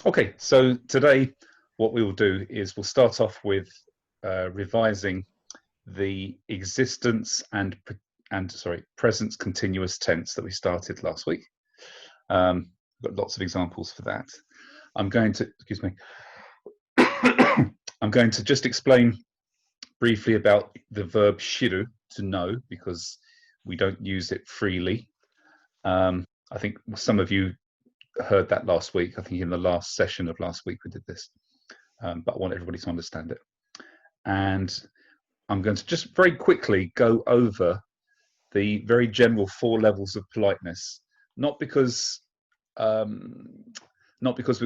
Okay, so today what we will do is we'll start off with revising the existence and present continuous tense that we started last week. Got lots of examples for that. I'm going to, excuse me, I'm going to just explain briefly about the verb shiru, to know, because we don't use it freely. I think some of you heard that last week. I think in the last session of last week we did this, but I want everybody to understand it. And I'm going to just very quickly go over the very general 4 levels of politeness, not because we're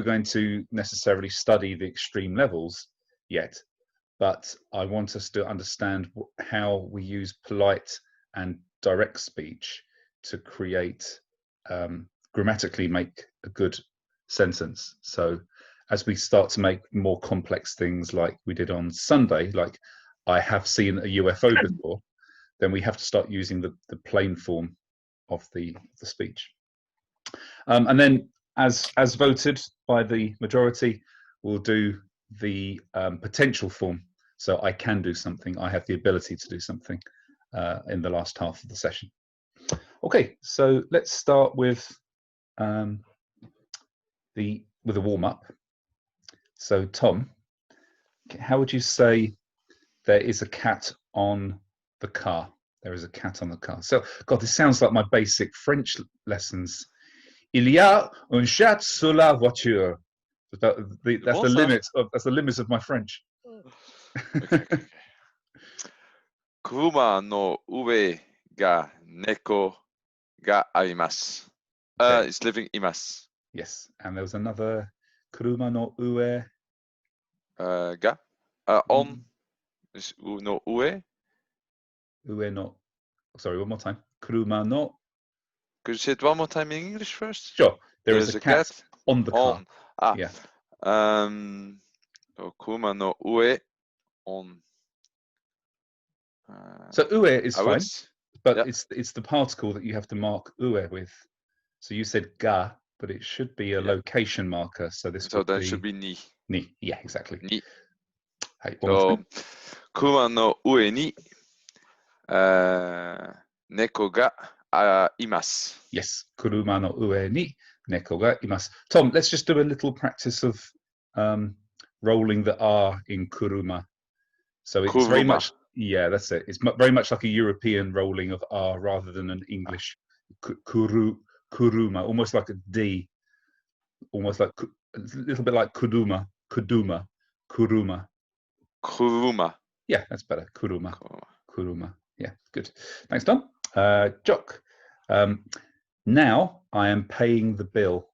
going to necessarily study the extreme levels yet, but I want us to understand how we use polite and direct speech to create, grammatically make a good sentence. So as we start to make more complex things like we did on Sunday, like I have seen a UFO before, then we have to start using the plain form of the speech. And then as voted by the majority, we'll do the potential form. So I can do something, I have the ability to do something in the last half of the session. Okay, so let's start with a warm-up. So Tom, how would you say there is a cat on the car? There is a cat on the car. So, God, this sounds like my basic French lessons. Il y a un chat sur la voiture. That's the limit of my French. Okay. Kuruma no ue ga neko ga arimasu. It's living imasu. Yes, and there was another kuruma no ue ga on no ue. Ue no. Sorry, one more time. Kuruma no. Could you say it one more time in English first? Sure. There is a cat on the car. Yeah. Kuruma no ue on. So ue is fine, but yeah. it's the particle that you have to mark ue with. So you said ga, but it should be a location marker. So that should be ni. Ni, yeah, exactly. Ni. Hey, so kuruma no ue ni neko ga imasu. Yes, kuruma no ue ni neko ga imasu. Tom, let's just do a little practice of rolling the R in kuruma. So it's very much, yeah, that's it. It's very much like a European rolling of R rather than an English kuruma, almost like a D, almost like a little bit like kuruma. Yeah, that's better. Kuruma. Yeah, good. Thanks, Tom. Jock. Now I am paying the bill.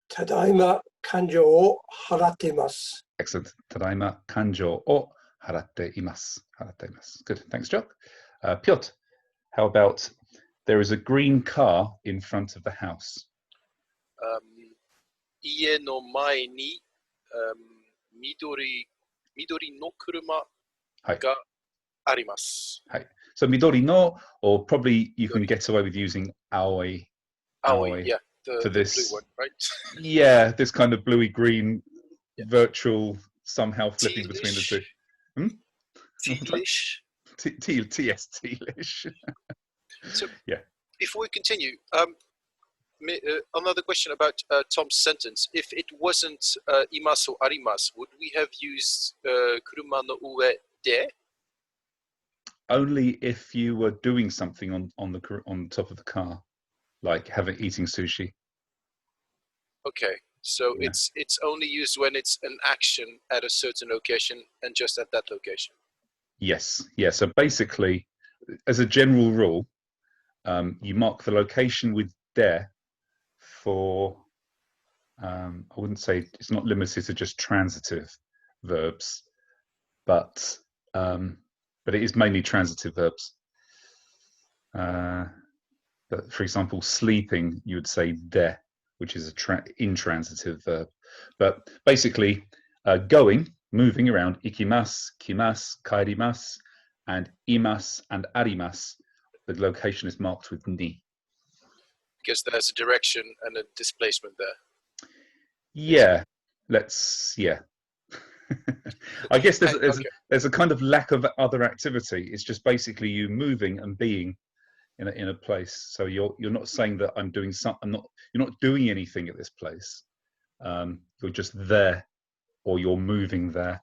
Tadaima kanjo o haratte imasu. Excellent. Tadaima kanjo o haratte imasu. Good. Thanks, Jock. Piotr, how about there is a green car in front of the house? Ie no mae ni midori no kuruma ga arimasu. So midori no, or probably you can get away with using aoi. Yeah, for this blue one, right? Yeah, this kind of bluey green virtual somehow flipping between the two. Tealish. Tealish. So yeah. Before we continue, another question about Tom's sentence. If it wasn't imasu or arimasu, would we have used kuruma no ue de? Only if you were doing something on top of the car, like eating sushi. Okay, so yeah. it's only used when it's an action at a certain location and just at that location. Yes, yeah. So basically, as a general rule, you mark the location with der for. I wouldn't say it's not limited to just transitive verbs, but it is mainly transitive verbs. But for example, sleeping, you would say de, which is a intransitive verb. But basically, going, moving around, ikimasu, kimasu, kaerimasu, and imasu and arimasu, the location is marked with ni. because there's a direction and a displacement there. Yeah, yeah. I guess Okay. there's a kind of lack of other activity. It's just basically you moving and being in a place. So you're not saying that I'm doing something. You're not doing anything at this place. You're just there, or you're moving there.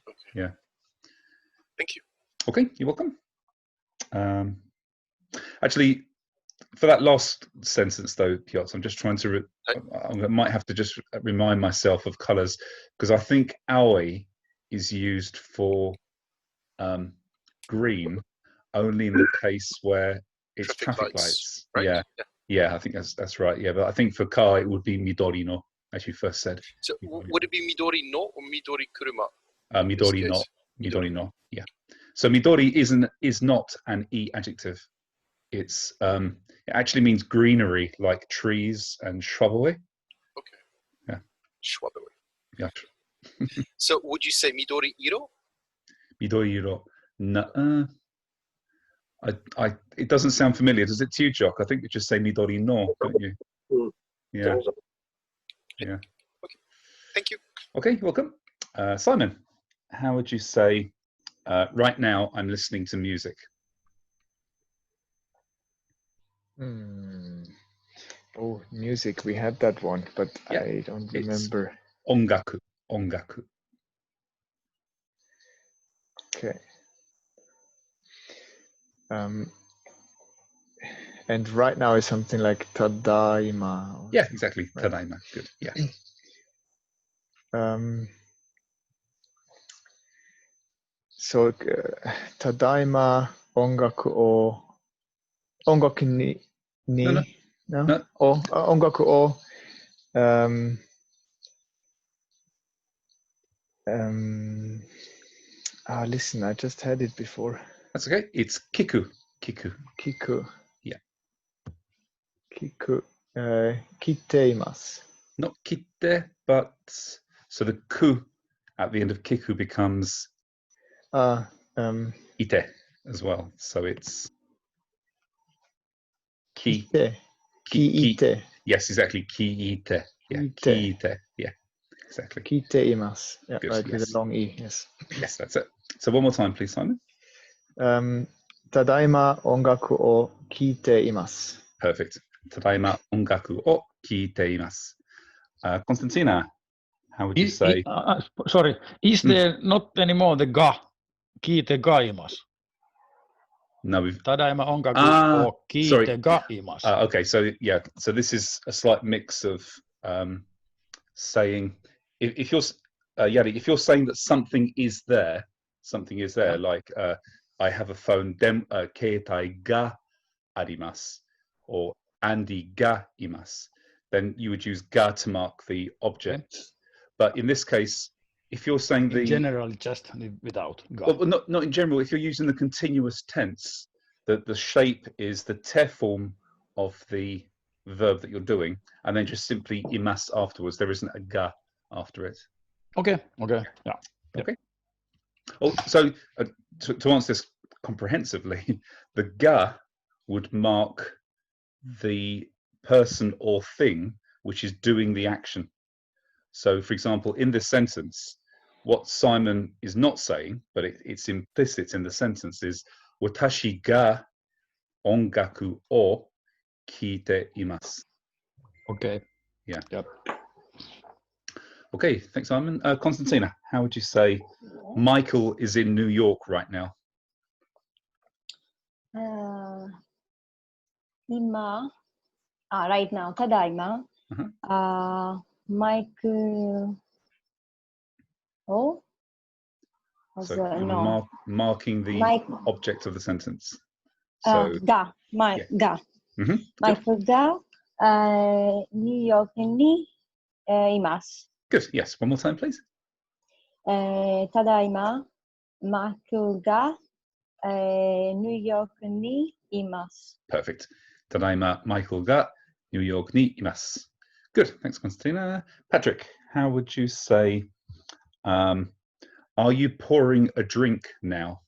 Okay. Yeah. Thank you. Okay, you're welcome. Actually, for that last sentence though, Piotr, I'm just trying to. I might have to just remind myself of colours, because I think aoi is used for green only in the case where it's traffic lights. Right? Yeah, I think that's right. Yeah, but I think for car it would be midori no, as you first said. So would it be midori no or midori kuruma? Midori no. Midori no. Yeah. So midori is not an e adjective. It's it actually means greenery, like trees and shrubbery. Okay. Yeah. Shrubbery. Yeah. So would you say midori iro? Midori iro. No. It doesn't sound familiar. Does it to you, Jock? I think you just say midori no, don't you? Yeah. Yeah. Okay. Thank you. Okay, you're welcome. Simon, how would you say right now I'm listening to music? Oh, music. We had that one, but Yeah, I don't remember. Ongaku. Okay. And right now is something like tadaima. Yeah, exactly. Right. Tadaima. Good. Yeah. So tadaima ongaku ni No. ongaku o listen, I just had it before. That's okay. It's kiku. Kiku. Yeah. Kiku. Kiteimasu. Not kite, but so the ku at the end of kiku becomes ite as well. So it's ki. Kiite. Yes, exactly. Kiite. Yeah. Kiite. Yeah. Exactly. Kiteimasu. Yeah, Good, right, yes. with a long e. Yes. Yes, that's it. So one more time, please, Simon. Tadaima ongaku o kiteimasu. Perfect. Tadaima ongaku o kiteimasu. Konstantina, how would you say? Sorry, is there not anymore the ga? Kiite gaimas. No, we've. Tadaima ongaku o sorry. kiite gaimas. Okay, so yeah, so this is a slight mix of saying if you're Yari, if you're saying that something is there, like I have a phone, keitai ga arimasu, or Andy ga imasu, then you would use ga to mark the object. Okay. But in this case, if you're saying in general, just without ga. Well, not in general. If you're using the continuous tense, the shape is the te form of the verb that you're doing, and then just simply imas afterwards. There isn't a ga after it. Okay. Yeah. Okay. Oh, so to answer this comprehensively, the ga would mark the person or thing which is doing the action. So, for example, in this sentence, what Simon is not saying, but it's implicit in the sentence, is watashi ga ongaku o kiite imasu. Okay. Yeah. Yep. Okay, thanks, Simon. Konstantina, how would you say Michael is in New York right now? Right now, tadaima. Michael. Oh. So marking the object of the sentence. So ga. Michael ga New York ni imasu. Good. Yes. One more time, please. Tadaima Michael ga New York ni imasu. Perfect. Tadaima Michael ga New York ni imasu. Good. Thanks, Konstantina. Patrick, how would you say, are you pouring a drink now?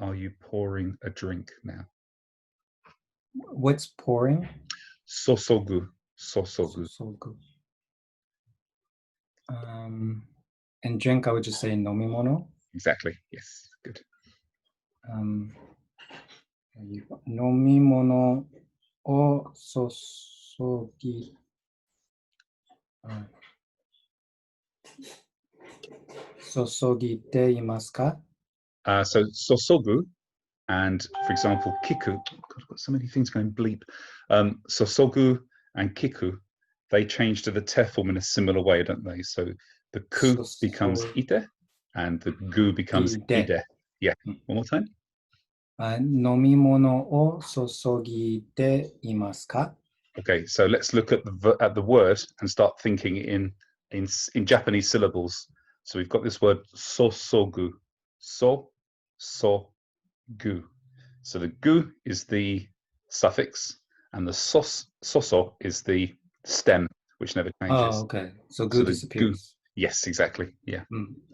Are you pouring a drink now? What's pouring? Sosogu. Sosogu. Sosogu. And drink, I would just say nomimono. Exactly. Yes. Good. Nomimono o sosogi. Sosogite imasu ka? So sosogu and, for example, kiku. God, I've got so many things going bleep. Sosogu and kiku, they change to the te form in a similar way, don't they? So the ku becomes ite, and the gu becomes ide. Yeah. One more time. Nomimono o sosogite imasu ka? Okay, so let's look at the word and start thinking in Japanese syllables. So we've got this word sosogu. So, gu. So the gu is the suffix, and the soso is the stem, which never changes. Oh, okay. So gu disappears. Yes, exactly. Yeah.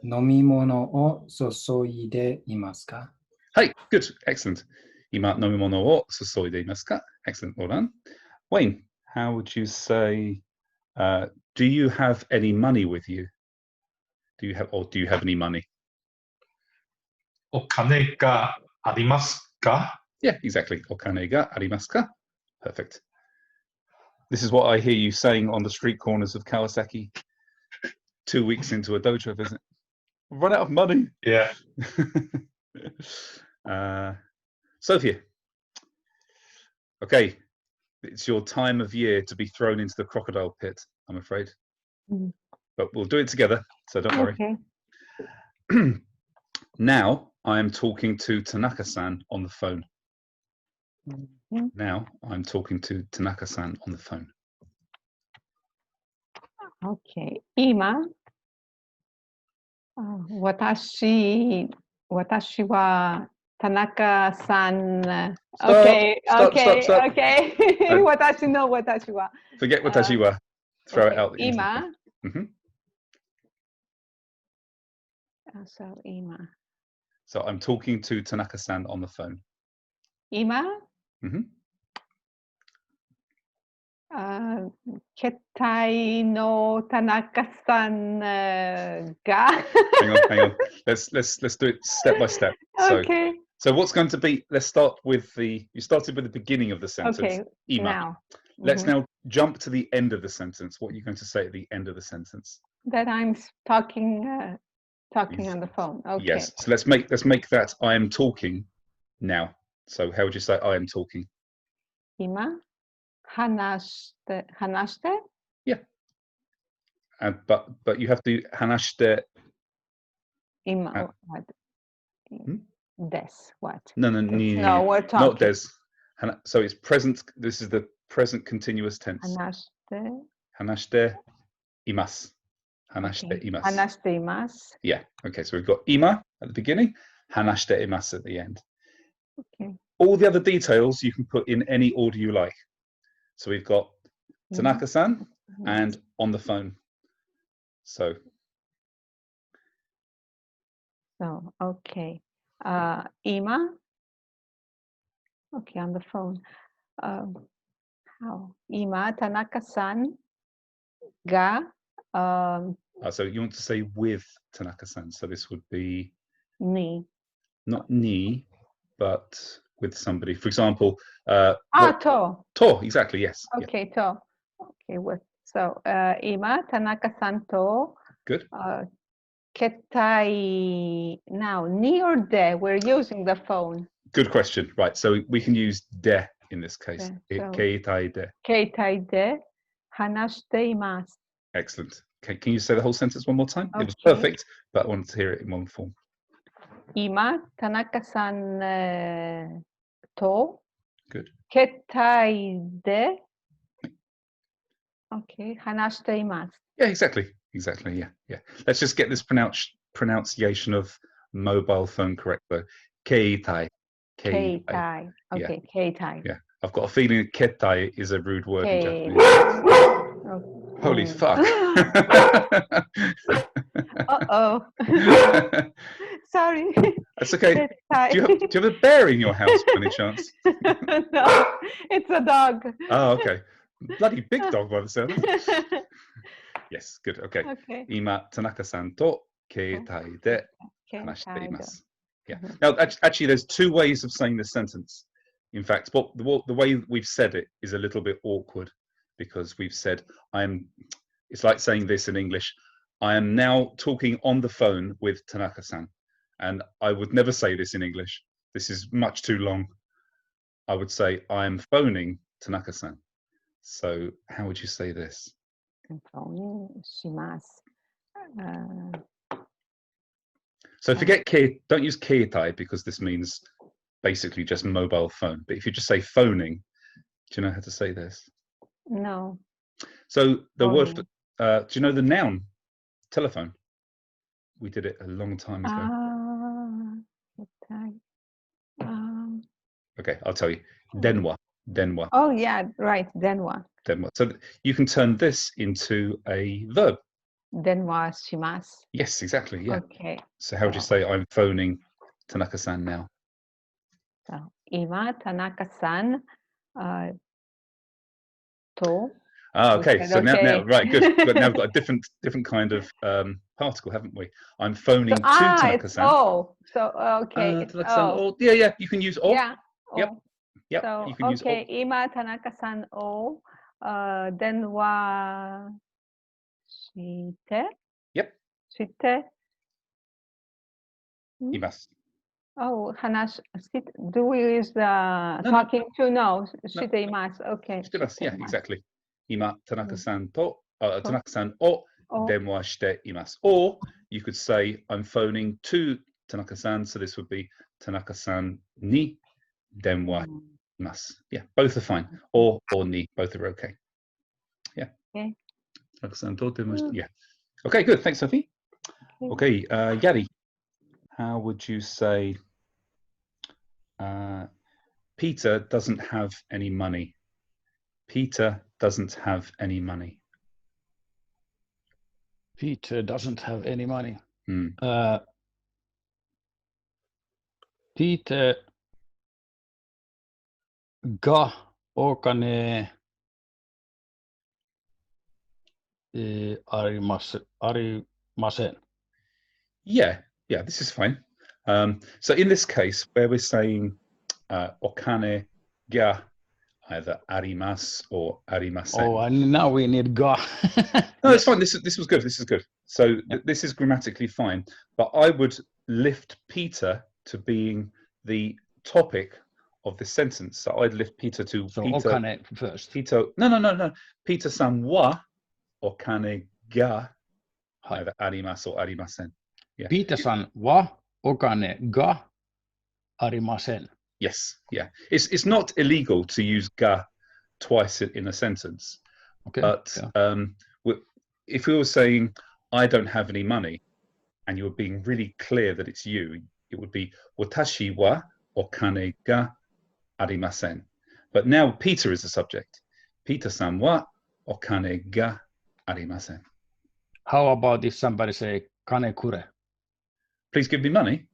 Nomimono o sosoide imasu ka? Hey, good, excellent. Ima nomimono o sosoide imasu ka? Excellent, well done. Wayne, how would you say? Do you have any money with you? Do you have any money? お金がありますか? Yeah, exactly. お金がありますか? Perfect. This is what I hear you saying on the street corners of Kawasaki 2 weeks into a dojo visit. Run out of money. Yeah. Sophia. Okay, it's your time of year to be thrown into the crocodile pit, I'm afraid. But we'll do it together, so don't worry. Okay. Now I am talking to Tanaka-san on the phone. Now I'm talking to Tanaka-san on the phone. Okay. 今、私は田中さん。Okay, okay, okay. 私は。Forget 私は. Throw it out. 今。So 今。So I'm talking to Tanaka-san on the phone. 今。携帯の田中さんが。Hang on. Let's do it step by step. Okay. So what's going to be? Let's start with you started with the beginning of the sentence. Okay. Ima. Now. Let's now jump to the end of the sentence. What are you going to say at the end of the sentence? That I'm talking on the phone. Okay. Yes. So let's make that I am talking now. So how would you say I am talking? 今話して? Yeah. But you have to 話して. 今 what? Des what? No, we're talking. Not des. So it's present. This is the present continuous tense. 話しています. 話しています. 話しています. Yeah. Okay. So we've got ima at the beginning, 話しています at the end. Okay. All the other details you can put in any order you like. So we've got Tanaka-san and on the phone. So okay. Ima. Okay, on the phone. How? Ima Tanaka-san ga. So you want to say with Tanaka-san. So this would be ni. Not ni, but with somebody. For example, to. To, exactly, yes. Okay, yeah. To. Okay, so Ima Tanaka-san to. Good. Ketai now, ni or de? We're using the phone. Good question. Right, so we can use de in this case. Keitai de. Keitai de. Hanashite imasu. Excellent. Okay, can you say the whole sentence one more time? Okay. It was perfect, but I wanted to hear it in one form. Ima Tanaka-san to. Good. Ketai de. Okay, hanashite imasu. Yeah, exactly. Yeah. Let's just get this pronunciation of mobile phone correct though. Keitai. Keitai. Okay, yeah. keitai. Yeah, I've got a feeling ketai is a rude word in Japanese. Oh. Holy fuck. Uh-oh. Sorry. That's okay. Do you have a bear in your house by any chance? No, it's a dog. Oh, okay. Bloody big dog by the sound. Yes, good. Okay. Okay. 今、田中さんと携帯で Okay. 話しています。Yeah. Mhm. Now, actually, there's two ways of saying this sentence. In fact, the way we've said it is a little bit awkward because we've said, it's like saying this in English. I am now talking on the phone with Tanaka-san. And I would never say this in English. This is much too long. I would say, I am phoning Tanaka-san. So how would you say this? します。So forget don't use keitai because this means basically just mobile phone. But if you just say phoning, do you know how to say this? No. So the word, Phoning. do you know the noun? Telephone. We did it a long time ago. Okay, I'll tell you. Denwa. Denwa. Oh, yeah, right. Denwa. Denwa. So you can turn this into a verb. Denwa します。 Yes, exactly. Yeah. Okay. So how would you say I'm phoning Tanaka-san now? So, 今、田中さんと Okay. Okay, So now, okay. right, good. But now we've got a different kind of particle, haven't we? I'm phoning to it's Tanaka-san. O. So, okay, it's Tanaka-san, O. or yeah, you can use or. Yeah. Yep. O. Yep. So, You can use okay, 今、田中さんを電話して。Yep. して。います。 Oh, 話し do we use the No. talking to? No, しています。Okay. してます。Yeah, しています exactly. 今、Tanaka-sanと、Tanaka-sanを お 電話しています。Or you could say, I'm phoning to Tanaka-san, so this would be Tanaka-san ni 電話います。Yeah, both are fine. Or ni, both are okay. Yeah. Okay. Tanaka-sanと電話して、yeah. Okay, good. Thanks, Sophie. Okay, Yari, how would you say Peter doesn't have any money? Peter doesn't have any money. Peter doesn't have any money. Hmm. Peter ga okane arimasen. Yeah, this is fine. So in this case, where we're saying okane ga either arimasu or arimasen. Oh, and now we need ga. No, it's fine. This was good. This is good. So this is grammatically fine. But I would lift Peter to being the topic of the sentence. So I'd lift Peter to So Peter. okane first. Peter. No. Peter-san wa okane ga either arimasu or arimasen. Peter-san wa okane ga arimasen. Yes, yeah. It's not illegal to use ga twice in a sentence. Okay. But if we were saying, I don't have any money, and you were being really clear that it's you, it would be, watashi wa okane ga arimasen. But now Peter is the subject. Peter-san wa okane ga arimasen. How about if somebody say kane kure? Please give me money.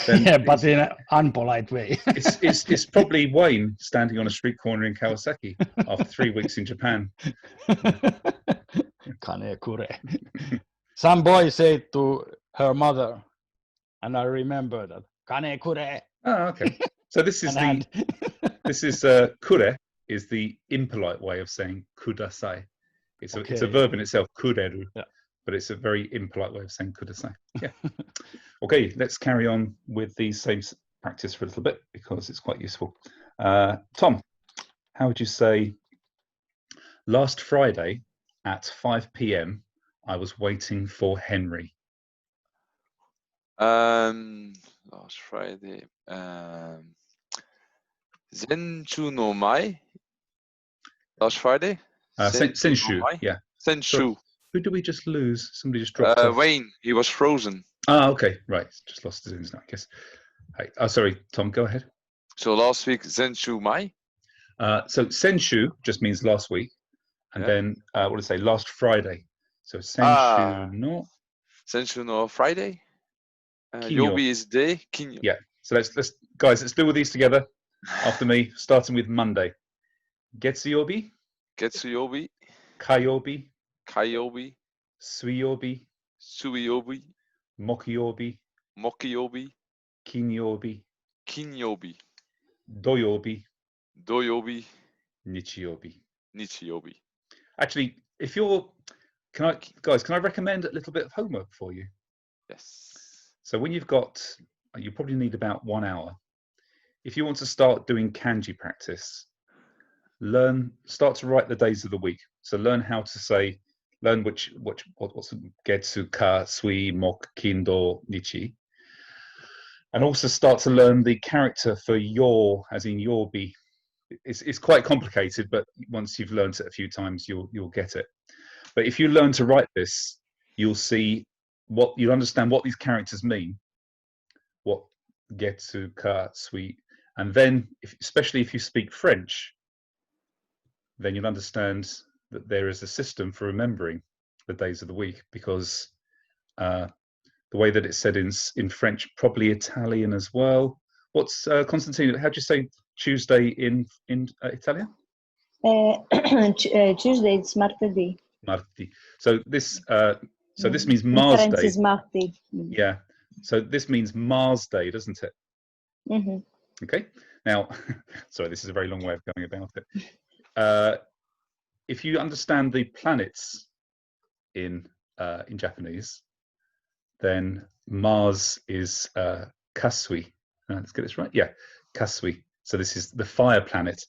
Then Yeah, but in an unpolite way. it's probably Wayne standing on a street corner in Kawasaki after 3 weeks in Japan. Kane kure. Some boy said to her mother, and I remember that. Kane kure. Oh, okay. So this is And kure is the impolite way of saying kudasai. It's a Okay. verb in itself, kureru, Yeah. but it's a very impolite way of saying kudasai. Yeah. Okay, let's carry on with the same practice for a little bit because it's quite useful. Tom, how would you say, last Friday at 5 p.m. I was waiting for Henry. Last Friday. Zenshu no mai. Last Friday. Senshu, no mai? yeah. Senshu. Who did we just lose? Somebody just dropped off. Wayne. He was frozen. Okay, right. Just lost his internet, I guess. Hey, sorry, Tom, go ahead. So last week Zenshu mai. So Senshu just means last week, and then what did I say? Last Friday. So Senshu no. Senshu no Friday. Kinyo. Yobi is day. Kinyo. Yeah. So let's do all these together after me, starting with Monday. Getsuyobi. Getsuyobi, Kayobi, Kaiobi, Suiyobi, Suiyobi, Mokiyobi, Mokiyobi, Kinyobi, Kinyobi, Doyobi, Doyobi, Nichiyobi. Nichiyobi. Actually, if you're, can I recommend a little bit of homework for you? Yes. So when you've got, you probably need about 1 hour. If you want to start doing kanji practice, start to write the days of the week. So learn how to say, learn what's Getsu, Ka, Sui, Mok, Kindo, Nichi. And also start to learn the character for your, as in Yobi. It's quite complicated, but once you've learned it a few times, you'll get it. But if you learn to write this, you'll understand what these characters mean, what Getsu, Ka, Sui, and then especially if you speak French, then you'll understand that there is a system for remembering the days of the week, because the way that it's said in French, probably Italian as well. What's Constantine? How do you say Tuesday in Italian? Tuesday, it's martedì. Martedì. So this means Mars Day. Is martedì. Yeah. So this means Mars Day, doesn't it? Mm-hmm. Okay. Now, sorry, this is a very long way of going about it. If you understand the planets in Japanese, then Mars is Kasui. Let's get this right. Yeah, Kasui. So this is the fire planet.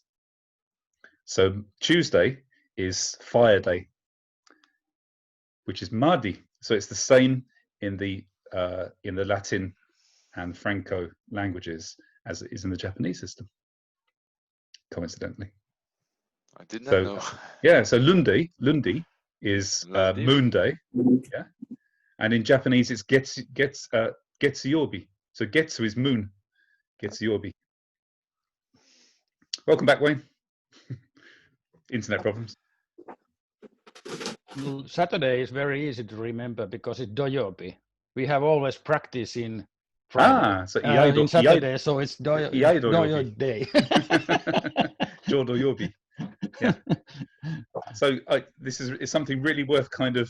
So Tuesday is Fire Day, which is Mardi. So it's the same in the Latin and Franco languages as it is in the Japanese system, coincidentally. I did not know. Yeah, so Lundi is Moon Day. Yeah, and in Japanese it's Getsuyobi. So Getsu is moon. Getsuyobi. Welcome back, Wayne. Internet problems. Saturday is very easy to remember because it's Doyobi. We have always practice in Friday. So in Saturday, so it's Doyobi day. Jodoyobi. Yeah. So this is something really worth kind of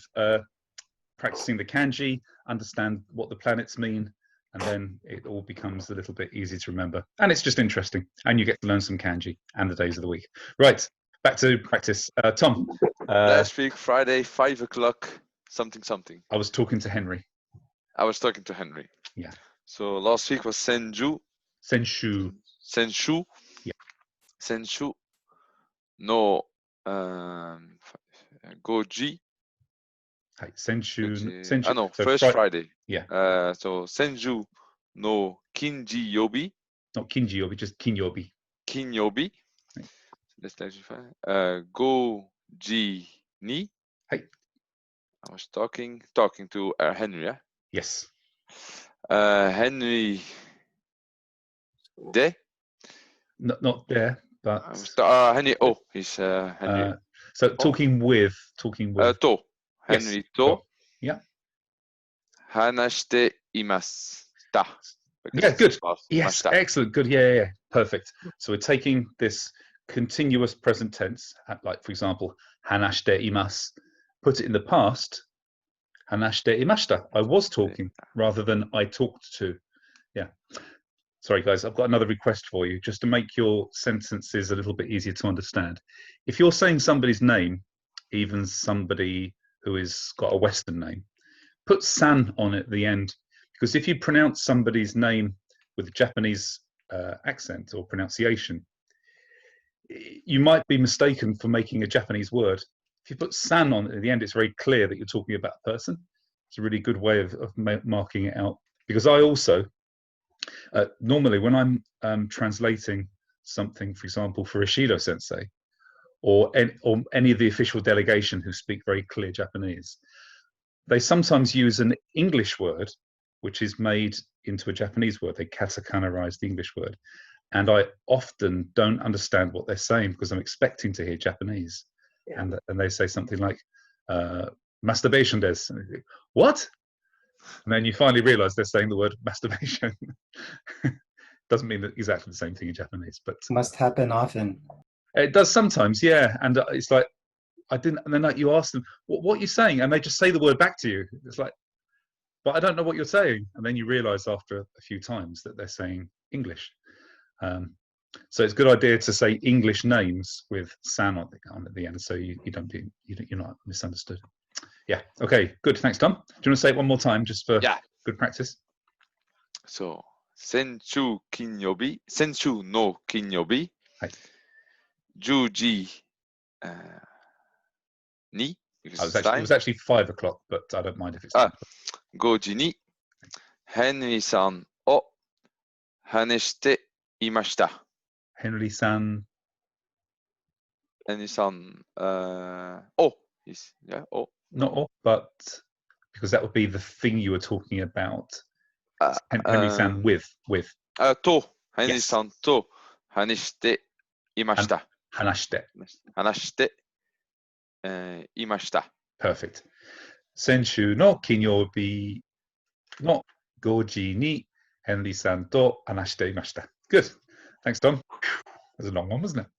practicing the kanji, understand what the planets mean, and then it all becomes a little bit easy to remember. And it's just interesting. And you get to learn some kanji and the days of the week. Right, back to practice. Tom. Last week, Friday, 5 o'clock, something. I was talking to Henry. I was talking to Henry. Yeah. So last week was Senshu. Yeah. Senshu no Goji. Senshu. No, so first Friday. Yeah. So Senju no Kinji Yobi. Not Kinji Yobi, just Kinyobi. Kinyobi. Right. Let's clarify. Goji ni. Hey. I was talking to Henry. Yeah? Yes. Henry de. Not there, but Henry. Oh, he's Henry. So talking with. To. Henry yes. to. Yeah. Hanashite imashita. Yeah, good. Yes, excellent. Good. Yeah. Perfect. So we're taking this continuous present tense, like for example, hanashite imasu, put it in the past. Hanashite imashita. I was talking rather than I talked to. Yeah. Sorry, guys. I've got another request for you, just to make your sentences a little bit easier to understand. If you're saying somebody's name, even somebody who has got a Western name, put san on it at the end, because if you pronounce somebody's name with a Japanese accent or pronunciation, you might be mistaken for making a Japanese word. If you put san on it at the end, it's very clear that you're talking about a person. It's a really good way of marking it out. Because I also, normally when I'm translating something, for example, for Ishido Sensei, or any of the official delegation who speak very clear Japanese, they sometimes use an English word which is made into a Japanese word. They katakana-rize the English word. And I often don't understand what they're saying because I'm expecting to hear Japanese. Yeah. And they say something like, masturbation des. What? And then you finally realize they're saying the word masturbation. Doesn't mean that exactly the same thing in Japanese, but must happen often. It does sometimes, yeah. And it's like, I didn't, and then like you ask them, what are you saying? And they just say the word back to you. It's like, but I don't know what you're saying. And then you realize after a few times that they're saying English. So it's a good idea to say English names with san on at the end, so you're not misunderstood. Yeah. Okay. Good. Thanks, Tom. Do you want to say it one more time, just for good practice? So, 先週金曜日、先週の金曜日、はい、10時、に、it was actually 5 o'clock, but I don't mind if it's 5時にヘンリーさんを話していました。ヘンリーさん。ヘンリーさん、yeah, not oh, but because that would be the thing you were talking about. Henry San with. と、ヘンリーさんと話していました。話していました。Perfect. 先週の金曜日の5時にヘンリーさんと話していました。Good. Thanks, Tom. That was a long one, wasn't it?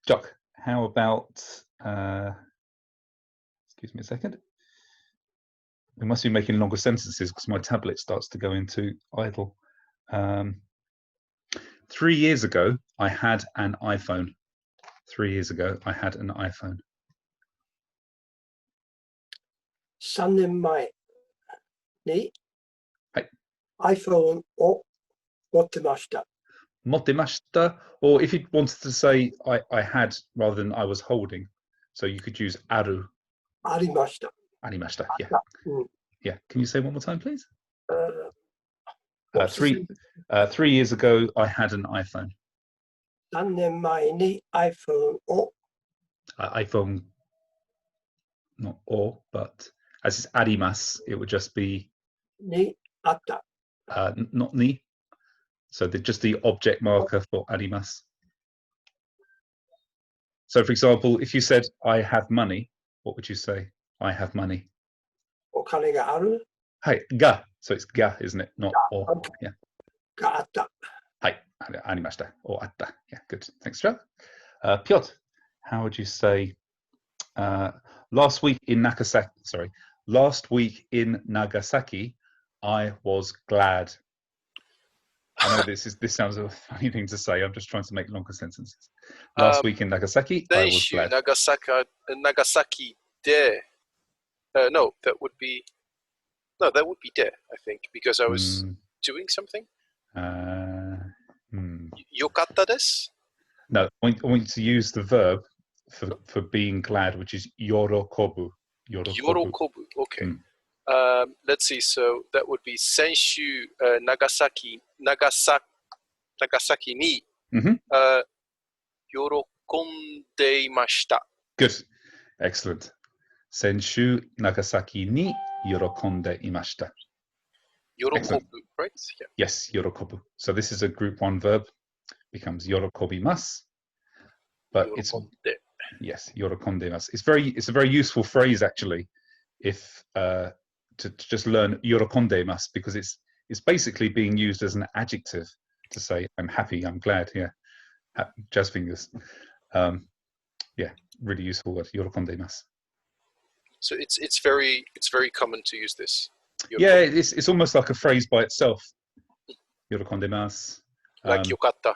Jock, how about, excuse me a second. We must be making longer sentences because my tablet starts to go into idle. 3 years ago, I had an iPhone. 3 years ago, I had an iPhone. 3年前にはい、iPhone を持ってました。持ってました, or if you wanted to say I had rather than I was holding, so you could use ある。ありました。ありました, yeah. Yeah, can you say one more time, please? 3 years ago, I had an iPhone. 3年前に iPhone を iPhone, not or, but as it's あります, it would just be にあった。not に. So just the object marker for あります. So for example, if you said, I have money, what would you say? I have money. お金がある。はい、が. So it's が, isn't it? Not or. Yeah. があった。はい、ありました。or あった. Yeah, good. Thanks, Joe. Piotr, how would you say last week in Nagasaki, I was glad. I know this sounds a funny thing to say. I'm just trying to make longer sentences. Last week in Nagasaki, I was glad. Nagasaki de. No, that would be de, I think, because I was doing something. Yokatta desu? No, I want you to use the verb for being glad, which is yorokobu. Yorokobu. Okay. Let's see. So that would be 先週 Nagasaki に 喜んでいました。Good. Excellent. 先週 Nagasaki に喜んでいました。Yorokobu, right? Yeah. Yes, yorokobu. So this is a group 1 verb, becomes yorokobimasu. But it's yes, yorokondemas. It's a very useful phrase actually, if to just learn yorokondemas, because it's basically being used as an adjective to say I'm happy, I'm glad. Yeah, jazz fingers. Yeah, really useful word, yorokondemas. So it's very common to use this. Yeah, it's almost like a phrase by itself. Yorokondemas. Like yokatta.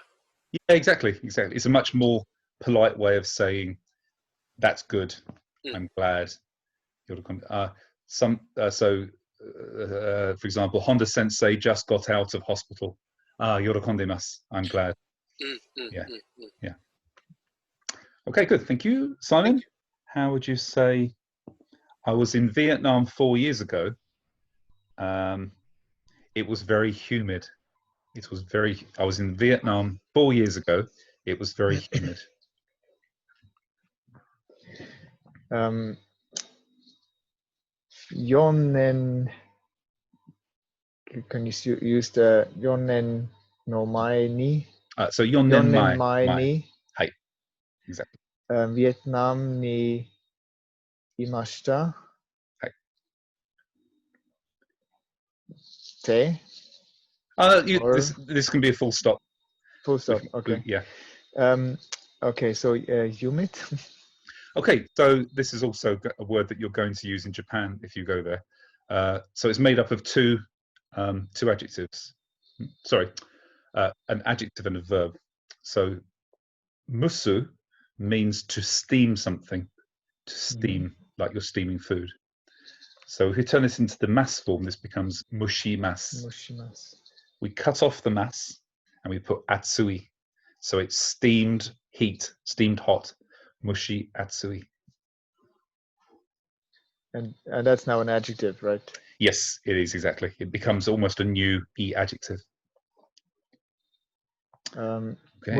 Yeah, exactly. It's a much more polite way of saying that's good. I'm glad. For example, Honda Sensei just got out of hospital. Yorokondemas. I'm glad. Yeah. Okay, good. Thank you, Simon. Thank you. How would you say? I was in Vietnam 4 years ago. It was very humid. I was in Vietnam 4 years ago. It was very humid. 4年 Can you use the 4年の前に So 4年前にはい Exactly. ビエトナムにいましたはい て this can be a full stop. Full stop, okay. Yeah. Okay, so humid. Okay, so this is also a word that you're going to use in Japan if you go there. So it's made up of two adjectives. Sorry, an adjective and a verb. So musu means to steam something, to steam, like you're steaming food. So if we turn this into the mass form, this becomes mushimasu. Mushimasu. We cut off the mass and we put atsui. So it's steamed heat, steamed hot, mushi atsui. And that's now an adjective, right? Yes, it is exactly. It becomes almost a new e adjective. Okay.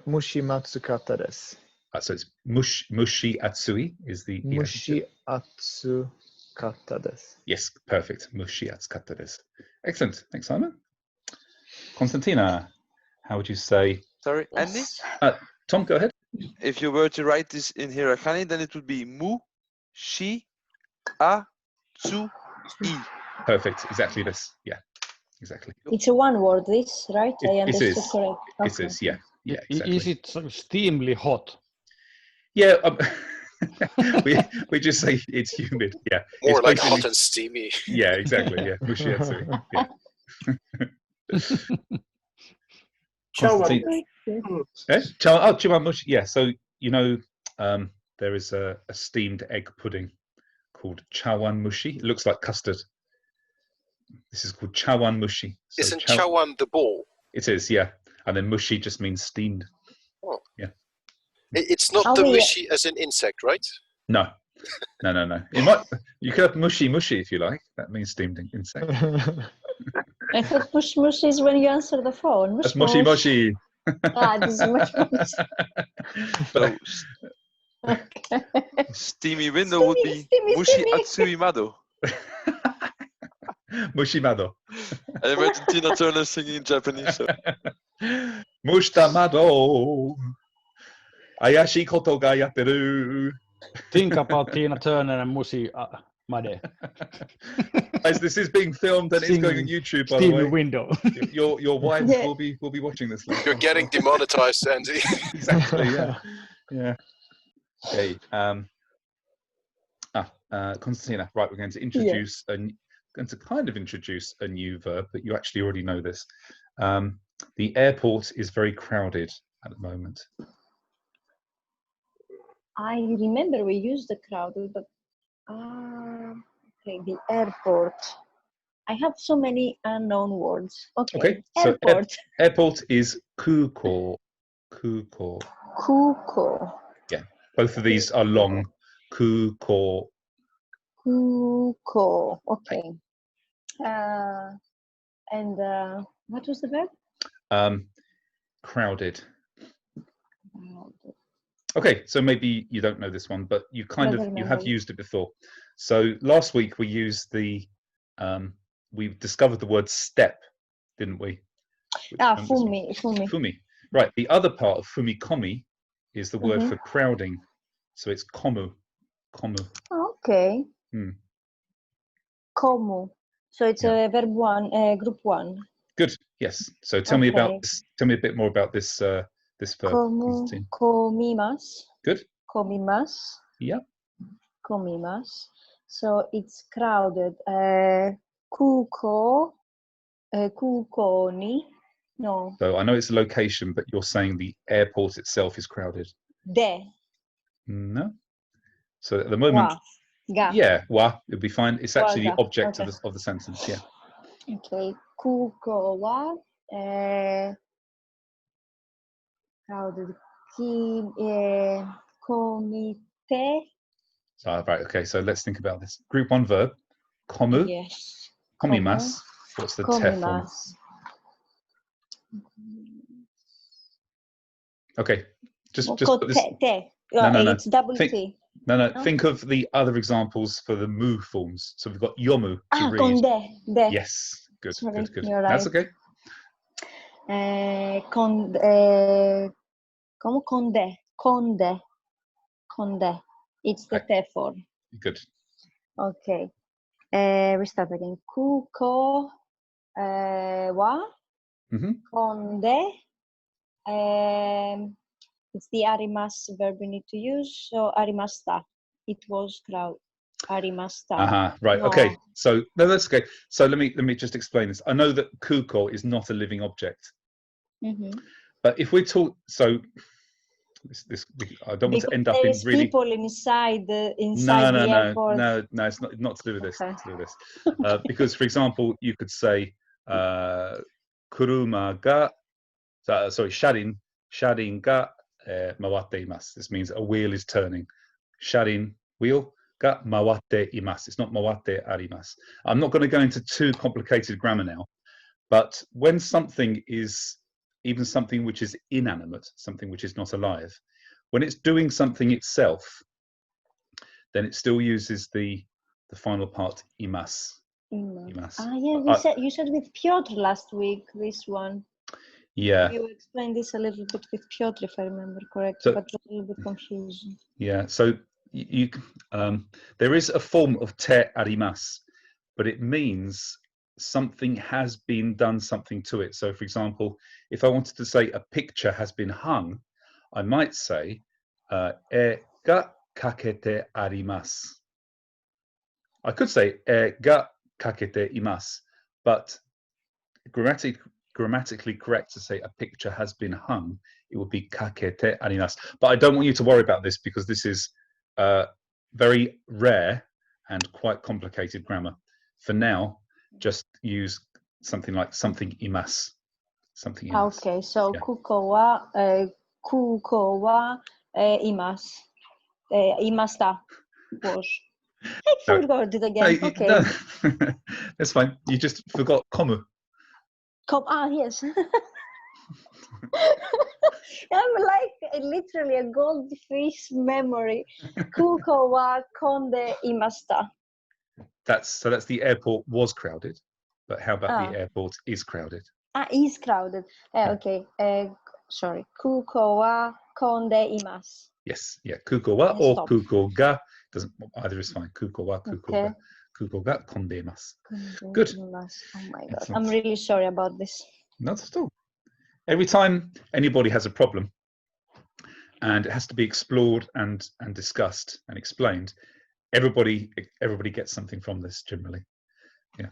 Mushimatsu kata desu. So it's mushi atsui is the e adjective. Mushiatsu kata desu. Yes, perfect. Mushi atsu kata desu. Excellent. Thanks, Simon. Konstantina, how would you say? Sorry, Andy? Tom, go ahead. If you were to write this in hiragana, then it would be mu, shi, a, tsu, I. Perfect. Exactly this. Yeah, exactly. It's a one word, this, right? I It understood is. correct. It is. Yeah. Yeah. Exactly. Is it steamly hot? Yeah. We just say it's humid. Yeah. More it's like basically- hot and steamy. Yeah. Exactly. Yeah. Mushi atsui. Yeah. Constantine. Chiwamushi. Yeah. So there is a steamed egg pudding called chawan mushi. It looks like custard. This is called chawan mushi. So Isn't chawan the ball? It is, yeah. And then mushi just means steamed. Oh. Yeah. It's not the mushi as an insect, right? No. It might. You could have mushi if you like. That means steamed insect. I thought mush mush is when you answer the phone. That's moshi. This is much So, okay. steamy window would be mushi atsui mado. Mushimado. I imagine Tina Turner singing in Japanese. So. Mushtamado. Ayashi koto ga yatteru. Think about Tina Turner and Mushi Made. As this is being filmed and it's going on YouTube, by the way. Window. Your wives will be watching this later. You're getting demonetized, Andy. Exactly. Yeah. Yeah. Okay. Konstantina. Right. We're going to introduce introduce a new verb, but you actually already know this. The airport is very crowded at the moment. I remember we used the crowded, but okay, the airport. I have so many unknown words. Okay. Airport. So airport is kuko. Kuko. Kuko. Yeah. Both of these are long. Kuko. Kuko. Okay. And what was the verb? Crowded. Okay, so maybe you don't know this one, but you have used it before. So last week we used we discovered the word step, didn't we? Fumi. Fumi. Right. The other part of fumikomi is the word for crowding. So it's komu. Komu. Okay. Komu. So it's a verb one, group one. Good. Yes. So tell me about this. Tell me a bit more about this this verb. Komimasu. Good. Komimasu. Yeah. Komimasu. So it's crowded. Kuko. Kukoni. No. So I know it's a location, but you're saying the airport itself is crowded. No. So at the moment. Yeah, wa it'd be fine. It's actually the object of the sentence. Yeah. Okay. Kuko wa crowded. Komite. Right. Okay. So let's think about this. Group one verb. Komu. Yes. Komimasu. What's the te form? Okay. Just put this. No. It's double T. No. Think of the other examples for the mu forms. So we've got yomu to read. Conde. Yes. Good. Sorry, Good. you're right. That's okay. Conde. It's the te form. Good. Okay. We start again. Kuko wa conde It's the arimas verb we need to use. So arimasta. It was crowd. Arimasta. Right. No. Okay. So no, that's okay. So let me just explain this. I know that kuko is not a living object, but if we talk, so I don't want to end up in there's really people inside the airport. No, it's not to do with this. Okay. Not to do with this. Because, for example, you could say kuruma ga, sorry, sharin ga mawatte imasu. This means a wheel is turning. Sharin, wheel, ga mawatte imasu. It's not mawatte arimasu. I'm not going to go into too complicated grammar now, but when something is even something which is inanimate, something which is not alive, when it's doing something itself, then it still uses the final part imas. Imas. Ah, yeah, you said with Piotr last week, this one. Yeah. You explained this a little bit with Piotr, if I remember correctly, So, but a little bit confusing. Yeah, so there is a form of te arimas, but it means something has been done something to it. So, for example, if I wanted to say a picture has been hung, I might say e ga kakete arimasu. I could say e ga kakete imasu, but grammatically correct to say a picture has been hung, it would be kakete arimasu. But I don't want you to worry about this because this is very rare and quite complicated grammar. For now, just use something like something imasu. Something imasu. Okay, so kuko wa imasu. Imasta was. I forgot it again. Okay. No, that's fine. You just forgot komu. Yes. I'm like literally a goldfish memory. Kuko wa konde imasta. That's the airport was crowded, but how about the airport is crowded? Is crowded. Okay. Sorry. Kuko wa konde imasu. Yes. Yeah. Kuko wa or kuko ga. Doesn't, either is fine. Kuko wa, kuko ga. Kuko ga konde imasu. Good. Oh my God. I'm really sorry about this. Not at all. Every time anybody has a problem and it has to be explored and discussed and explained, everybody gets something from this generally. Yeah.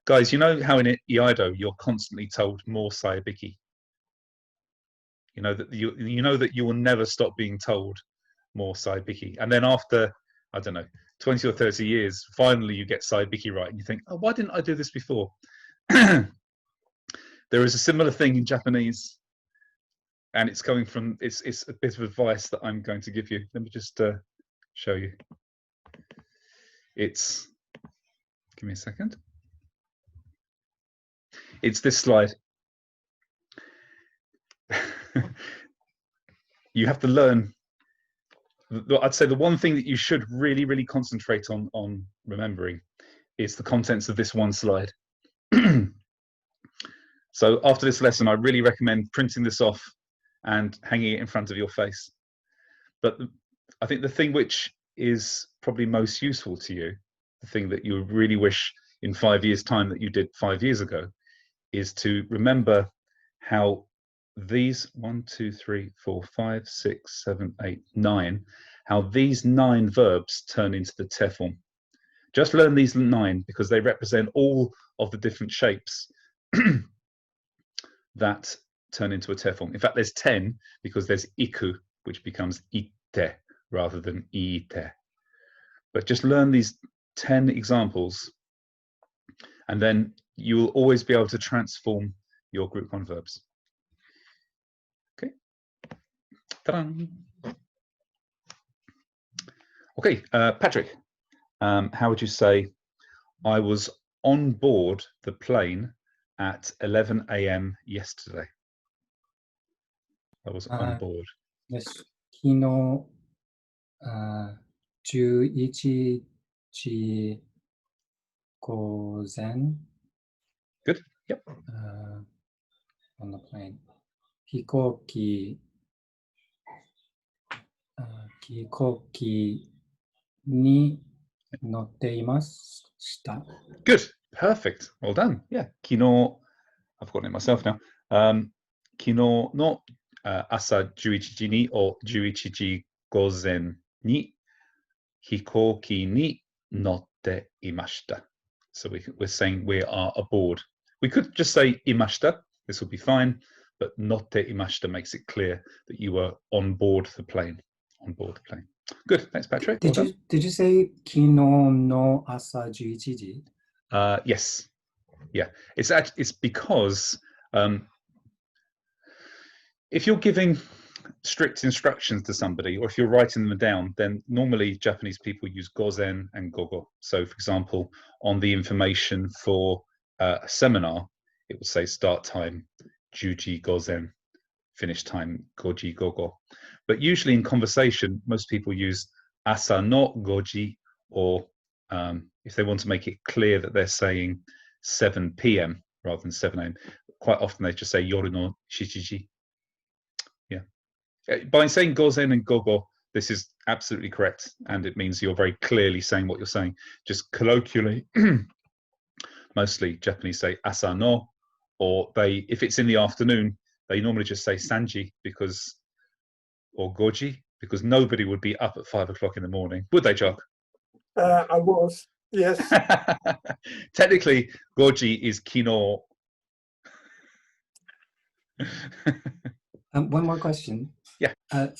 Guys, you know how in Iaido you're constantly told more sayabiki. You know that you will never stop being told more sayabiki. And then after, I don't know, 20 or 30 years, finally you get sayabiki right and you think, oh, why didn't I do this before? There is a similar thing in Japanese, and it's coming from, it's a bit of advice that I'm going to give you. Let me just show you. It's, give me a second. It's this slide. You have to learn, I'd say the one thing that you should really, really concentrate on remembering is the contents of this one slide. So after this lesson, I really recommend printing this off and hanging it in front of your face. But I think the thing which is probably most useful to you, the thing that you really wish in 5 years' time that you did 5 years ago, is to remember how these 1, 2, 3, 4, 5, 6, 7, 8, 9, how these 9 verbs turn into the te form. Just learn these 9 because they represent all of the different shapes that turn into a te form. In fact, there's 10 because there's iku, which becomes ite rather than ite. But just learn these 10 examples, and then you will always be able to transform your group 1 verbs. Okay. Ta-da. Okay, Patrick, how would you say, I was on board the plane at 11 a.m. yesterday? I was on board. Yes, 昨日、11時午前。Good. Yep. On the plane. 飛行機に乗っていました。Good. Perfect. Well done. Yeah. 昨日、I've forgotten it myself now. 昨日の asa 11時に or 11時午前に飛行機に乗っていました. So we're saying we are aboard. We could just say imashita. This will be fine, but notte imashita makes it clear that you were on board the plane. On board the plane. Good. Thanks, Patrick. Did you say kino no asa 11時? Yes. Yeah. It's because if you're giving strict instructions to somebody, or if you're writing them down, then normally Japanese people use gozen and gogo. So, for example, on the information for a seminar, it will say start time 10 gozen, finish time 5 gogo. But usually in conversation, most people use asa no 5 or if they want to make it clear that they're saying 7 p.m. rather than 7 a.m., quite often they just say yoru no 7 ji. Yeah. By saying gozen and gogo, this is absolutely correct, and it means you're very clearly saying what you're saying. Just colloquially, mostly Japanese say asa no, or if it's in the afternoon, they normally just say sanji or goji, because nobody would be up at 5 o'clock in the morning, would they, Jock? I was, yes. Technically, goji is kino. One more question. Yeah.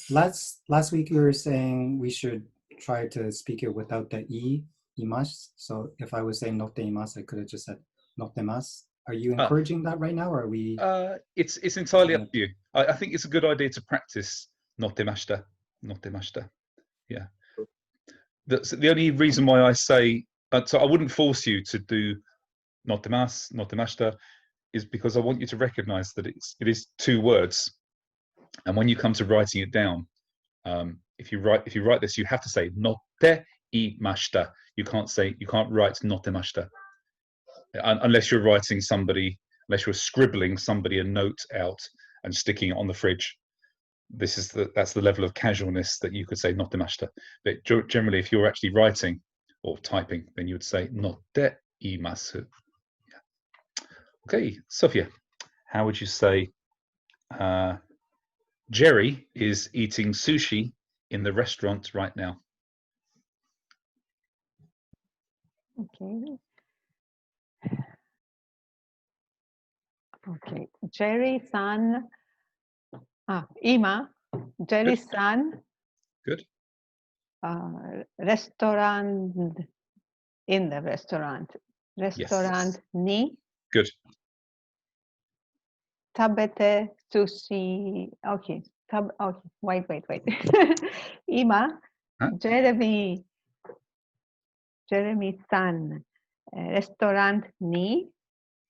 Last week you were saying we should try to speak it without the i, imasu. So if I was saying notte imasu, I could have just said nottemasu. Are you encouraging that right now, or are we? It's entirely up to you. I think it's a good idea to practice nottemashita. Yeah. That's the only reason why I say so. I wouldn't force you to do nottemashita, is because I want you to recognise that it is 2 words, and when you come to writing it down, if you write this, you have to say notte imashita. You can't write nottemashita unless you're unless you're scribbling somebody a note out and sticking it on the fridge. That's the level of casualness that you could say nottemashita. But generally, if you're actually writing or typing, then you would say notte imasu. Yeah. Okay, Sophia, how would you say Jerry is eating sushi in the restaurant right now? Okay. Jerry-san. Ima. Jerry-san. Good. Restaurant. In the restaurant. Restaurant yes. Ni. Good. Tabete sushi. Okay. Wait. Ima. Jeremy-san. Restaurant ni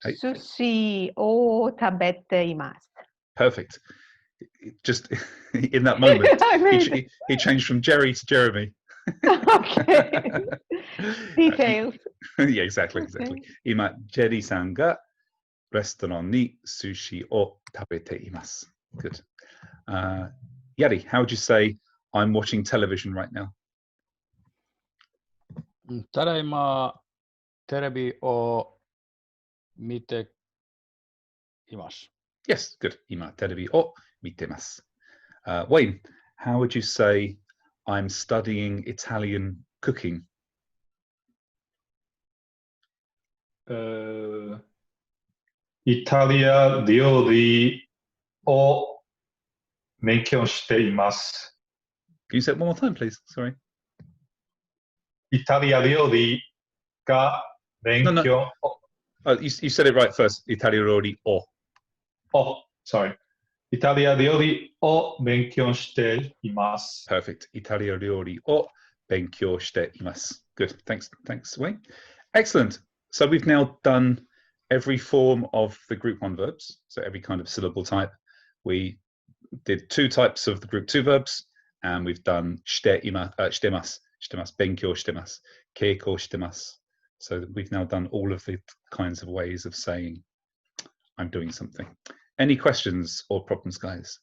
sushi o tabete imasu. Perfect. Just in that moment, he changed from Jerry to Jeremy. Okay. Details. Yeah, exactly. Ima Jerry-san ga restaurant ni sushi o tabete imasu. Good. Yari, how would you say I'm watching television right now? ただいまテレビを見ています。Yes, good. 今テレビを見てます。Wayne, how would you say I'm studying Italian cooking? イタリア料理を勉強しています。Can you say it one more time, please? Sorry. イタリア料理が勉強。No. Oh, you said it right first. イタリア料理を。Oh, sorry. イタリア料理を勉強しています。Perfect. イタリア料理を勉強しています。Good. Thanks, Wayne. Excellent. So we've now done every form of the group 1 verbs. So every kind of syllable type. We did 2 types of the group 2 verbs, and we've done してます。勉強してます。稽古してます。So we've now done all of the kinds of ways of saying I'm doing something. Any questions or problems, guys?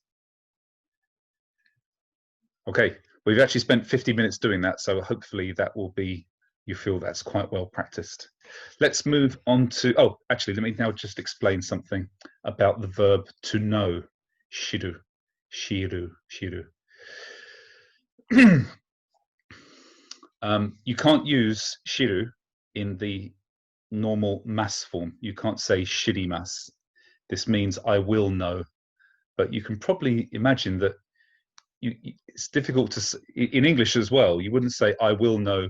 Okay, we've actually spent 50 minutes doing that, so hopefully that will be, you feel that's quite well practiced. Let's move on to, actually, let me now just explain something about the verb to know, shiru. shiru, shiru. You can't use shiru in the normal mas form. You can't say shirimasu. This means I will know, but you can probably imagine that it's difficult to, in English as well, you wouldn't say I will know.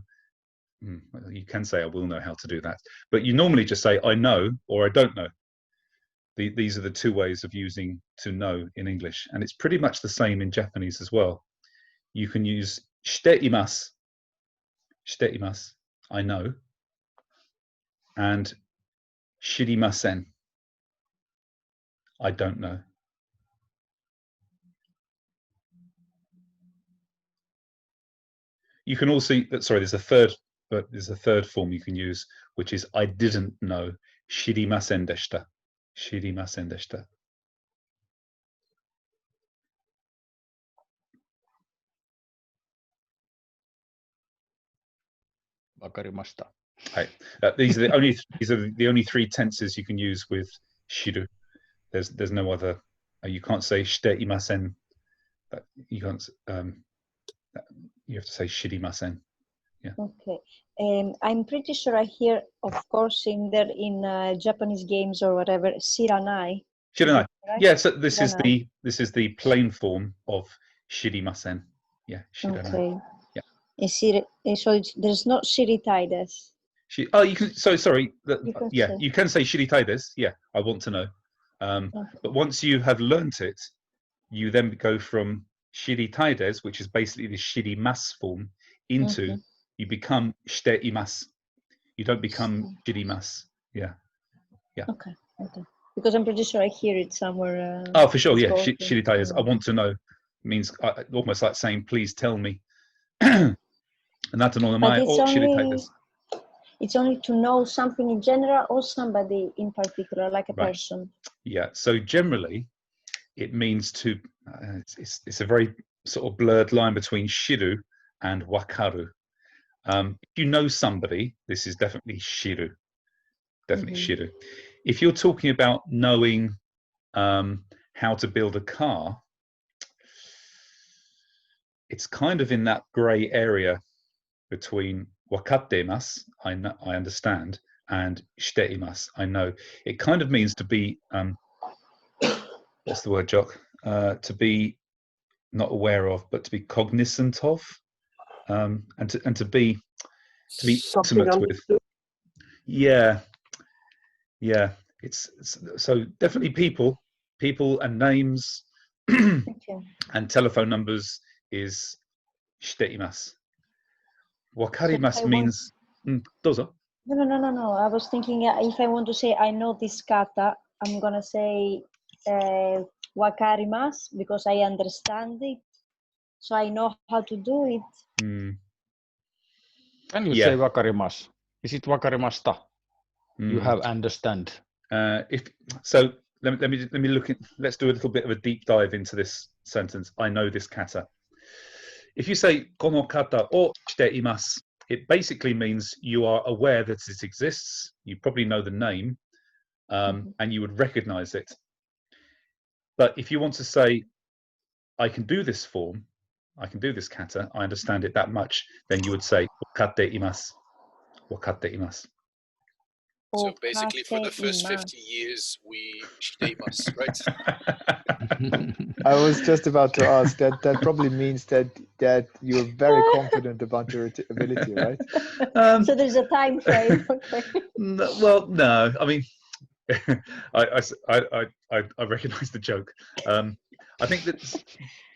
You can say I will know how to do that, but you normally just say I know or I don't know. These are the two ways of using to know in English, and it's pretty much the same in Japanese as well. You can use shite imasu, shite imasu, I know, and shirimasen, I don't know. You can also, sorry, there's a third form you can use, which is I didn't know, shirimasen deshita, shirimasen deshita. Wakarimashita. Right. These are the only three tenses you can use with shiru. There's no other. You can't say shite imasen. You can't. You have to say shirimasen. Yeah. Okay. I'm pretty sure I hear, of course, in Japanese games or whatever, shiranai. Shiranai. Right? Yeah. So this Shiranai. is the plain form of shirimasen. Yeah. Shiranai. Okay. Yeah. So there's not shiritai desu. Oh, you can. So sorry. Yeah. You can say shiritai desu. Yeah, I want to know. But once you have learnt it, you then go from shiritai desu, which is basically the shirimasu form, into you become shite imasu. You don't become shirimasu. Yeah. Yeah. Okay. Because I'm pretty sure I hear it somewhere. Oh, for sure. Yeah. Shiritai desu. I want to know means almost like saying, please tell me. And that's another my shiritai desu. It's only to know something in general or somebody in particular, like a person. Yeah. So generally, it means to. It's a very sort of blurred line between shiru and wakaru. If you know somebody, this is definitely shiru. Definitely shiru. If you're talking about knowing how to build a car, it's kind of in that grey area between wakattemasu, I understand, and shiteimasu, I know. It kind of means to be, what's the word, Jock? To be not aware of, but to be cognizant of, and to be intimate with. Yeah. It's so definitely people and names and telephone numbers is shiteimasu. Wakarimasu means dozo. No. I was thinking if I want to say I know this kata, I'm gonna say wakarimasu because I understand it, so I know how to do it. Can you say wakarimasu? Is it wakarimashita? You have understand. If so, let me look at. Let's do a little bit of a deep dive into this sentence. I know this kata. If you say kono kata o shiteimasu, it basically means you are aware that it exists. You probably know the name, and you would recognize it. But if you want to say, I can do this form, I can do this kata, I understand it that much, then you would say wakatte imasu. Wakatte imasu. So basically, for the first 50 years, we shiteimasu, right? I was just about to ask that. That probably means that you're very confident about your ability, right? So there's a time frame. Okay. No. I mean, I recognise the joke. I think that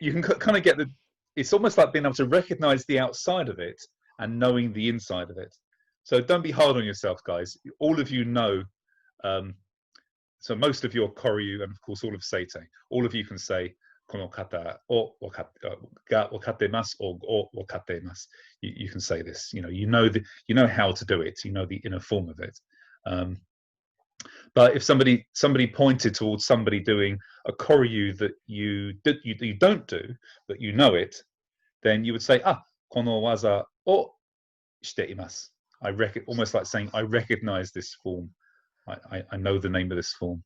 you can kind of get the. It's almost like being able to recognise the outside of it and knowing the inside of it. So don't be hard on yourself, guys. All of you know. So most of your koryu and of course all of seitei, all of you can say kono kata o wakattemasu or wakattemasu. You can say this. You know how to do it. You know the inner form of it. But if somebody pointed towards somebody doing a koryu that you don't do, but you know it, then you would say, kono waza o shiteimasu. Almost like saying, I recognize this form. I know the name of this form.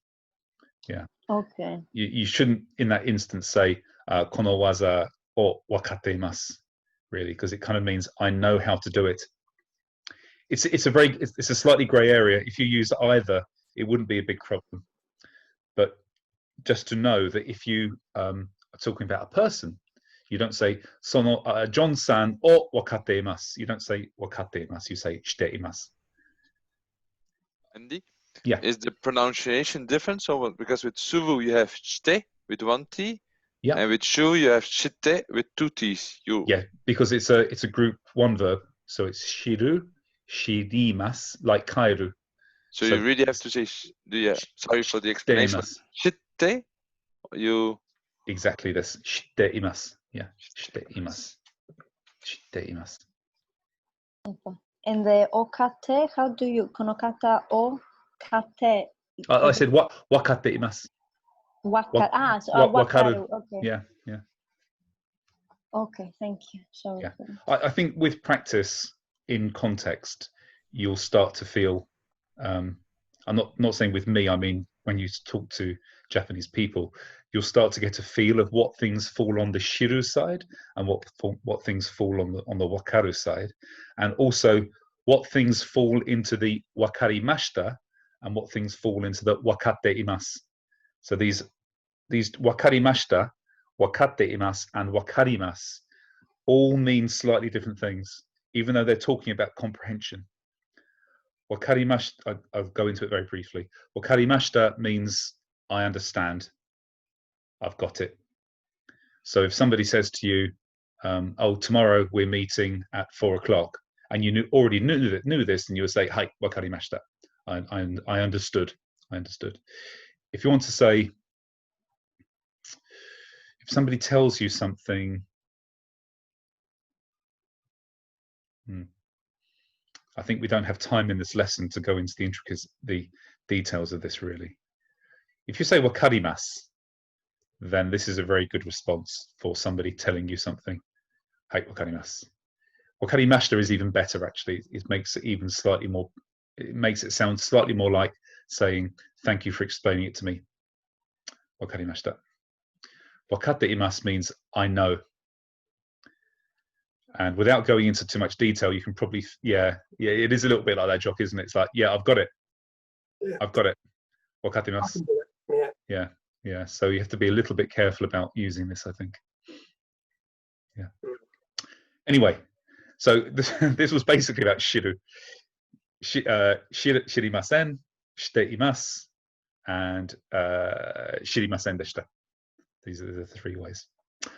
Yeah. Okay. You shouldn't, in that instance, say, kono waza o wakatte imasu, really, because it kind of means I know how to do it. It's a slightly grey area. If you use either, it wouldn't be a big problem. But just to know that if you are talking about a person, you don't say sono John-san o wakatte imasu. You don't say wakatte imasu. You say shite imasu. Andy? Yeah. Is the pronunciation different? So because with suvu you have shite with one T, yeah, and with shu you have shite with two T's. Yeah, because it's a group one verb, so it's shiru, shirimasu, like kairu. So you really have to say, sorry for the explanation. Shite, you... Exactly this. Shite imasu. Yeah, shite imasu. Shite imasu. And the okate, how do you, konokata o kate? I said wakatte imasu. Wakaru. Okay. Yeah, yeah. Okay, thank you. Sorry. Yeah, I think with practice in context, you'll start to feel. I'm not saying with me. I mean, when you talk to Japanese people, you'll start to get a feel of what things fall on the shiru side and what things fall on the wakaru side, and also what things fall into the wakarimashita and what things fall into the wakatte imasu. So these wakarimashita, wakatte imasu, and wakarimasu all mean slightly different things, even though they're talking about comprehension. Wakarimashita, I'll go into it very briefly. Wakarimashita means I understand. I've got it. So if somebody says to you, "Oh, tomorrow we're meeting at 4 o'clock," and you already knew this, and you would say, "Hai, wakarimashita." I understood. I understood. If you want to say, if somebody tells you something, I think we don't have time in this lesson to go into the details of this really. If you say wakarimasu, then this is a very good response for somebody telling you something. Hai, wakarimasu. Wakarimashita is even better actually. It makes it even slightly more. It makes it sound slightly more like saying, "Thank you for explaining it to me." Wakarimashita. Wakatte imasu means I know. And without going into too much detail, you can probably, yeah, it is a little bit like that, Jock, isn't it? It's like, yeah, I've got it. Yeah. I've got it. Wakatte imasu. Yeah, yeah. So you have to be a little bit careful about using this, I think. Yeah. Anyway, so this was basically about shiru. Shirimasen, shite imasu, and shirimasen deshita. These are the three ways.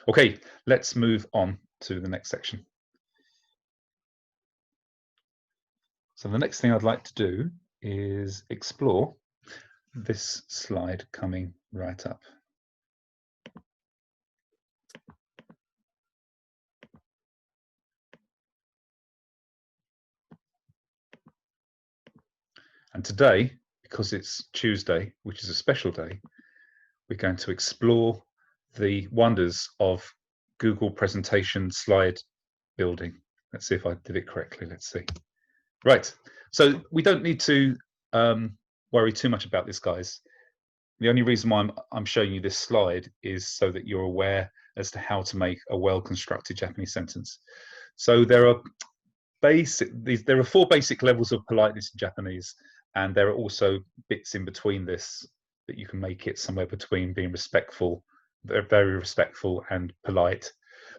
Okay, let's move on to the next section. So the next thing I'd like to do is explore this slide coming right up. And today, because it's Tuesday, which is a special day, we're going to explore the wonders of Google presentation slide building. Let's see if I did it correctly. Let's see. Right. So we don't need to worry too much about this, guys. The only reason why I'm showing you this slide is so that you're aware as to how to make a well-constructed Japanese sentence. So there are 4 basic levels of politeness in Japanese, and there are also bits in between this that you can make it somewhere between being respectful, very respectful, and polite.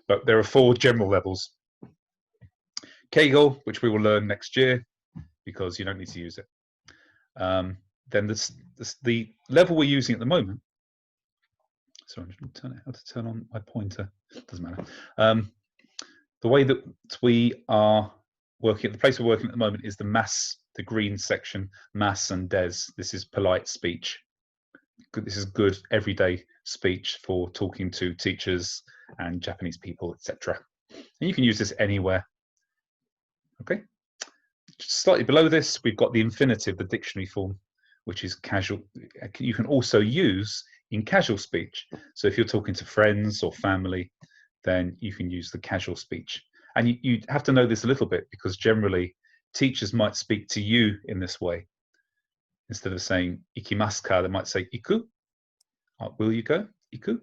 But there are 4 general levels. Keigo, which we will learn next year because you don't need to use it. Then the level we're using at the moment. Sorry, I'm just how to turn on my pointer. Doesn't matter. The way that we are working, the place we're working at the moment is the mas, the green section, mas and des. This is polite speech. This is good everyday speech for talking to teachers and Japanese people, etc. And you can use this anywhere. Okay. Just slightly below this, we've got the infinitive, the dictionary form, which is casual. You can also use in casual speech. So if you're talking to friends or family, then you can use the casual speech. And you have to know this a little bit because generally teachers might speak to you in this way. Instead of saying ikimasu ka, they might say iku. Will you go? Iku.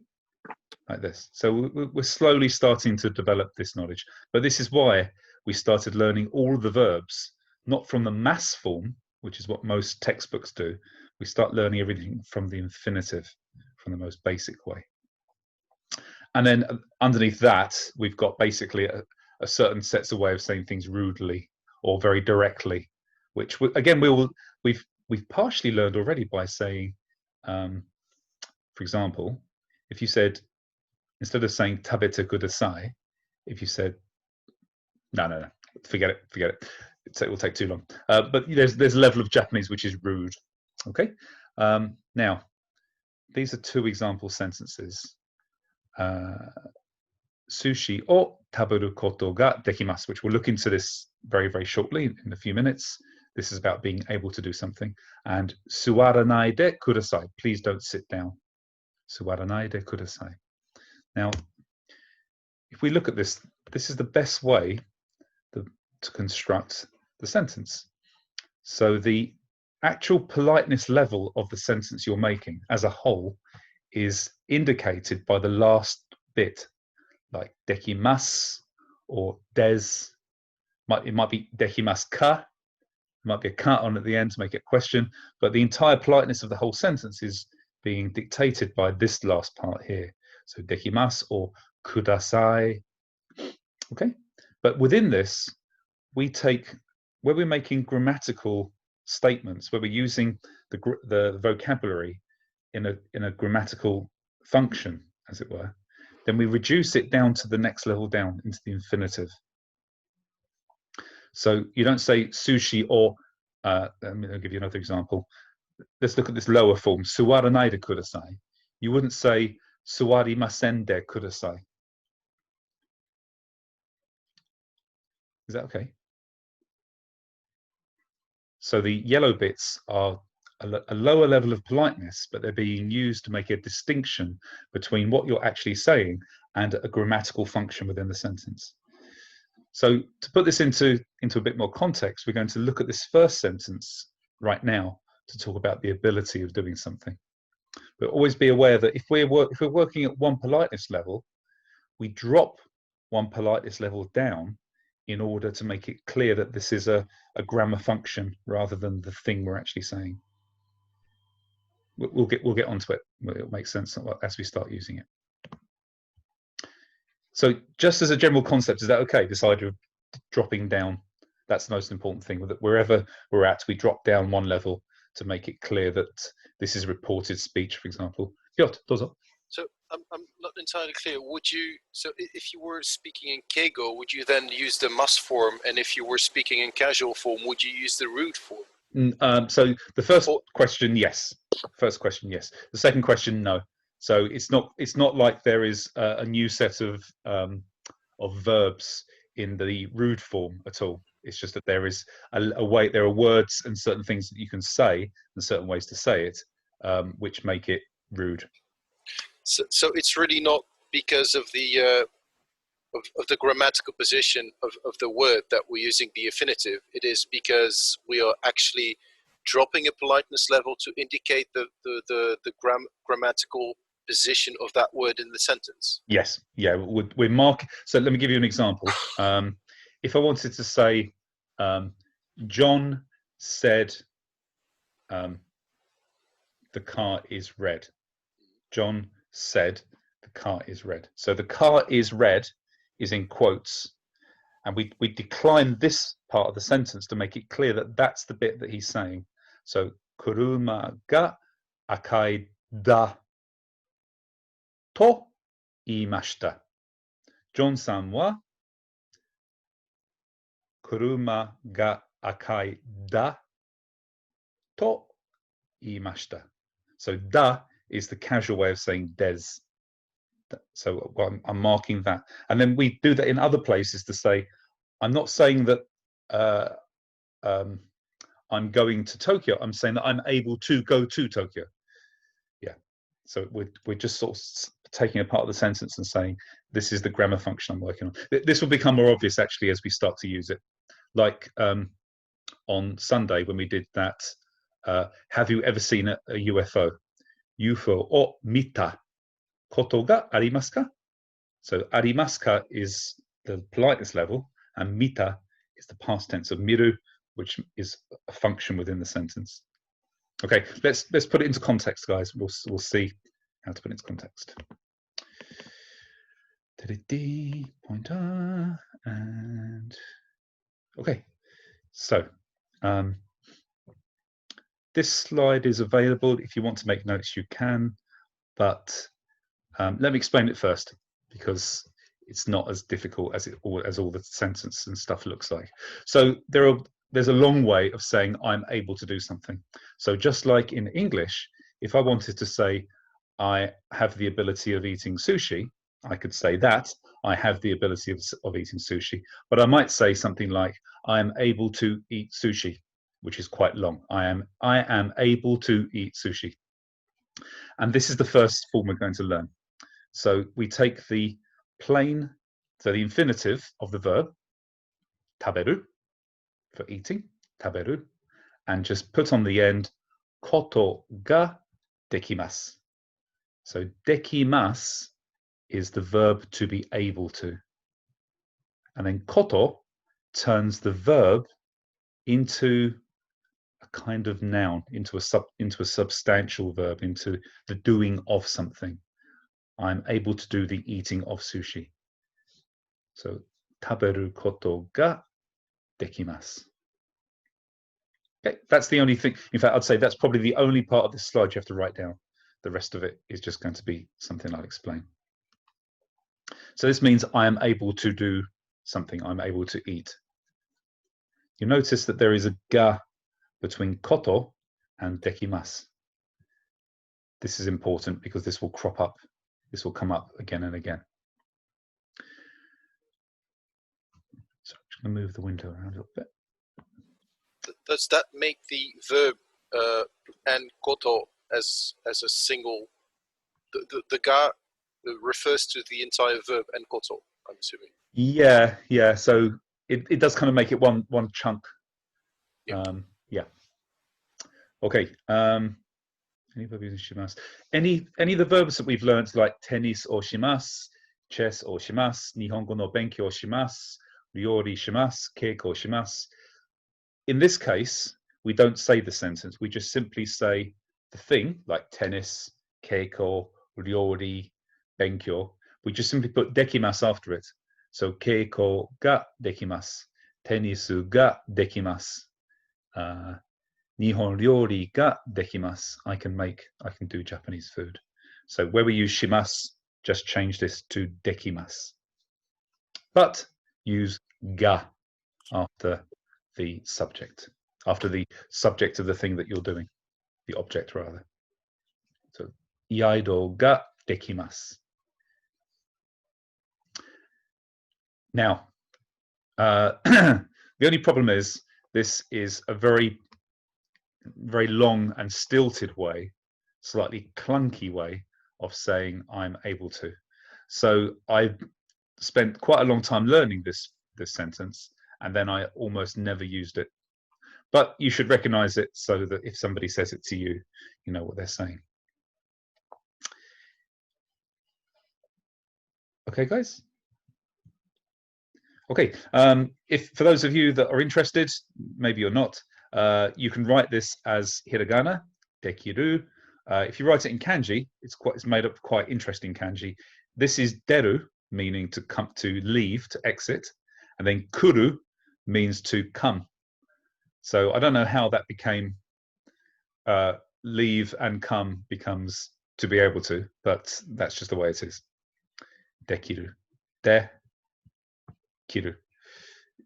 like this. So we're slowly starting to develop this knowledge. But this is why we started learning all of the verbs, not from the mass form, which is what most textbooks do. We start learning everything from the infinitive, from the most basic way. And then underneath that, we've got basically a certain sets of way of saying things rudely or very directly, which again we've partially learned already by saying, for example, if you said, instead of saying tabete kudasai, if you said no, forget it, it will take too long. But there's a level of Japanese which is rude. Okay, now these are two example sentences. Sushi o taberu koto ga dekimasu, which we'll look into this very, very shortly in a few minutes. This is about being able to do something. And suwaranai de kudasai, please don't sit down. Suwaranai de kudasai. Now, if we look at this, this is the best way to construct the sentence. So the actual politeness level of the sentence you're making as a whole is indicated by the last bit, like dekimasu or des. It might be dekimasu ka. There might be a ka on at the end to make it a question, but the entire politeness of the whole sentence is being dictated by this last part here. So dekimasu or kudasai. Okay, but within this, we take, where we're making grammatical statements, where we're using the vocabulary in a grammatical function, as it were, then we reduce it down to the next level down into the infinitive. So you don't say sushi or, I'll give you another example. Let's look at this lower form, suwaranai de kudasai. You wouldn't say suwarimasen de kudasai. Is that okay? So the yellow bits are a lower level of politeness, but they're being used to make a distinction between what you're actually saying and a grammatical function within the sentence. So to put this into a bit more context, we're going to look at this first sentence right now to talk about the ability of doing something. But always be aware that if we're working at one politeness level, we drop one politeness level down in order to make it clear that this is a grammar function rather than the thing we're actually saying. We'll get onto it. It'll make sense as we start using it. So just as a general concept, is that okay? This idea of dropping down, that's the most important thing. That wherever we're at, we drop down one level to make it clear that this is reported speech, for example. Piotr, dozo. So I'm not entirely clear. Would you, so if you were speaking in keigo, would you then use the must form? And if you were speaking in casual form, would you use the rude form? So the first question, yes. First question, yes. The second question, no. So it's not like there is a new set of verbs in the rude form at all. It's just that there is a way. There are words and certain things that you can say and certain ways to say it, which make it rude. So it's really not because of the grammatical position of the word that we're using the infinitive. It is because we are actually dropping a politeness level to indicate the grammatical position of that word in the sentence. Yes, yeah, we're marking. So let me give you an example. If I wanted to say, John said, the car is red. John said the car is red. So the car is red is in quotes, and we decline this part of the sentence to make it clear that that's the bit that he's saying. So kuruma ga akai da to iimashita. John-san wa kuruma ga akai da to iimashita. So da is the casual way of saying des. So I'm marking that. And then we do that in other places to say, I'm not saying that I'm going to Tokyo. I'm saying that I'm able to go to Tokyo. Yeah. So we're just sort of taking a part of the sentence and saying, this is the grammar function I'm working on. This will become more obvious actually as we start to use it. Like on Sunday when we did that, have you ever seen a UFO? UFO o mita koto ga arimasu ka? So arimasu ka is the politeness level, and mita is the past tense of miru, which is a function within the sentence. Okay, let's put it into context, guys. We'll see how to put it into context. Pointer and okay. So this slide is available. If you want to make notes, you can. But let me explain it first, because it's not as difficult as all the sentence and stuff looks like. So there's a long way of saying I'm able to do something. So just like in English, if I wanted to say I have the ability of eating sushi, I could say that I have the ability of eating sushi. But I might say something like I am able to eat sushi, which is quite long. I am able to eat sushi. And this is the first form we're going to learn. So we take the plain, so the infinitive of the verb, taberu, for eating, taberu, and just put on the end, koto ga dekimasu. So dekimasu is the verb to be able to. And then koto turns the verb into a kind of noun, into a substantial verb, into the doing of something. I'm able to do the eating of sushi. So taberu koto ga dekimasu. Okay, that's the only thing. In fact, I'd say that's probably the only part of this slide you have to write down. The rest of it is just going to be something I'll explain. So this means I am able to do something. I'm able to eat. You notice that there is a ga between koto and dekimasu. This is important because this will crop up. This will come up again and again. So I'm just going to move the window around a little bit. Does that make the verb and koto as a single? The ga refers to the entire verb and koto, I'm assuming. Yeah. So it does kind of make it one chunk. Yeah. Yeah. Okay. Any verb using shimasu? Any of the verbs that we've learned, like tennis or shimasu, chess or shimasu, nihongo no benkyou shimasu, ryori shimasu, keiko shimasu. In this case, we don't say the sentence. We just simply say the thing, like tennis, keiko, ryori, benkyou. We just simply put dekimasu after it. So keiko ga dekimasu, tennisu ga dekimasu, nihon ryori ga dekimasu. I can do Japanese food. So where we use shimasu, just change this to dekimasu. But use ga after the subject, after the subject of the thing that you're doing, the object rather. So iaido ga dekimasu. Now, the only problem is this is a very long and stilted way, slightly clunky way of saying I'm able to. So I spent quite a long time learning this sentence, and then I almost never used it. But you should recognize it so that if somebody says it to you, you know what they're saying. Okay, guys? Okay, if for those of you that are interested, maybe you're not, you can write this as hiragana, dekiru. If you write it in kanji, it's made up of quite interesting kanji. This is deru, meaning to come, to leave, to exit, and then kuru means to come. So I don't know how that became leave and come becomes to be able to, but that's just the way it is. Dekiru. Dekiru.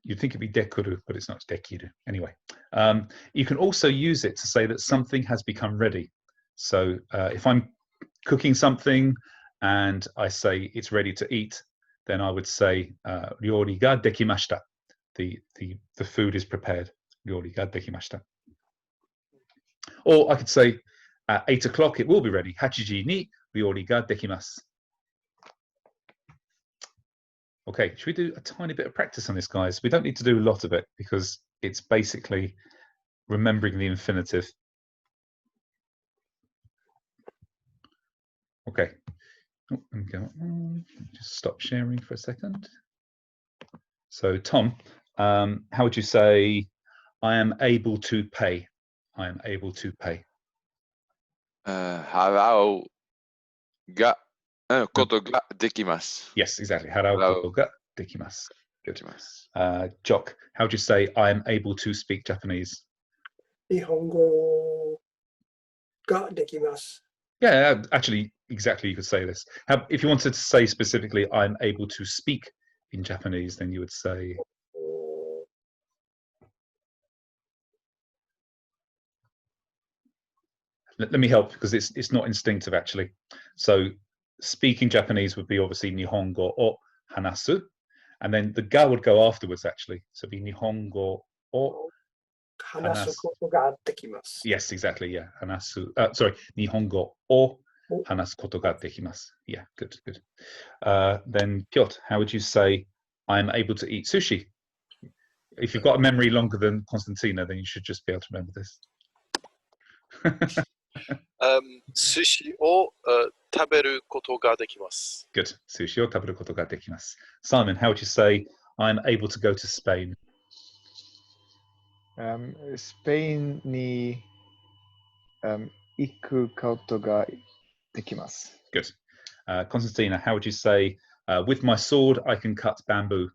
You'd think it'd be dekuru, but it's not, it's dekiru. Anyway, you can also use it to say that something has become ready. So if I'm cooking something and I say it's ready to eat, then I would say ryori ga dekimashita. The food is prepared. Ryori ga dekimashita. Or I could say at 8 o'clock it will be ready. Hachiji ni ryori ga dekimasu. Okay, should we do a tiny bit of practice on this, guys? We don't need to do a lot of it because it's basically remembering the infinitive. Okay, Oh, let me go on. Just stop sharing for a second. So Tom, how would you say I am able to pay? I am able to pay. 払うが、ことができます。 Yes, exactly. 払うことができます。できます。 Jock, how would you say I am able to speak Japanese? 日本語ができます。 Yeah, actually, exactly. You could say this. If you wanted to say specifically, I'm able to speak in Japanese, then you would say. Let me help because it's not instinctive actually. So, speaking Japanese would be obviously Nihongo o hanasu, and then the ga would go afterwards actually. So it'd be Nihongo o 話すことができます。 Yes, exactly. Yeah, hanasu. Sorry, Nihongo o hanasu koto ga dekimasu. Yeah, good, good. Then Piotr, how would you say I'm able to eat sushi? If you've got a memory longer than Konstantina, then you should just be able to remember this. 寿司を食べることができます。 Good. Sushi o taberu koto ga dekimasu. Simon, how would you say I'm able to go to Spain? Spain に、行くことができます。 Good. Konstantina, how would you say with my sword I can cut bamboo?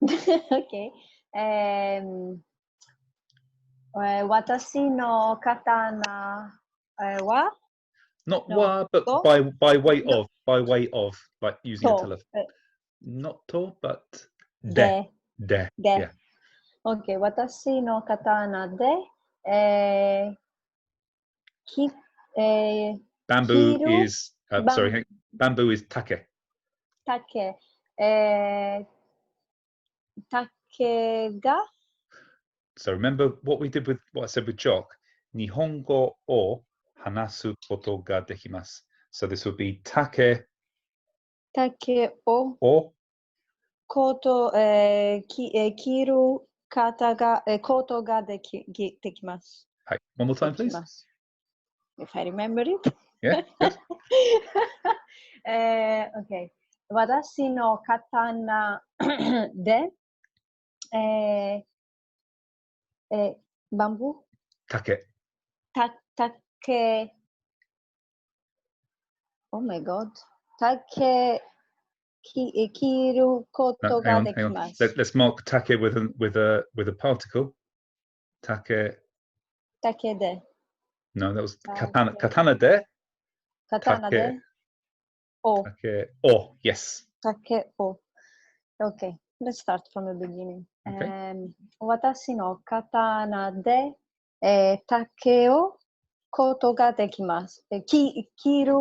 Okay. 私の刀は Not No. wa, but To? by way No. of, like using a To. telephone. Not to, but で de. で Yeah. OK 私の刀で、Bamboo Kiru? is sorry. Bamboo is take. 竹、竹が So remember what we did with what I said with Jock. Nihongo o hanasu koto ga dekimasu. So this would be take 竹を o こと、切る方が、ことができます。Hi. One more time, でき please. ます。If I remember it. Yeah, good. OK。私の刀で、バンブー Take. 竹 Oh my god 竹切るこ No, と hang が on, でき hang on. ます。 Let's mark take with a particle. Take. 竹で No, that was Take. katana de. 刀で Take. お Take. O. Yes. 竹を OK let's start from the beginning、 Okay. 私の刀で、竹をことができます。切る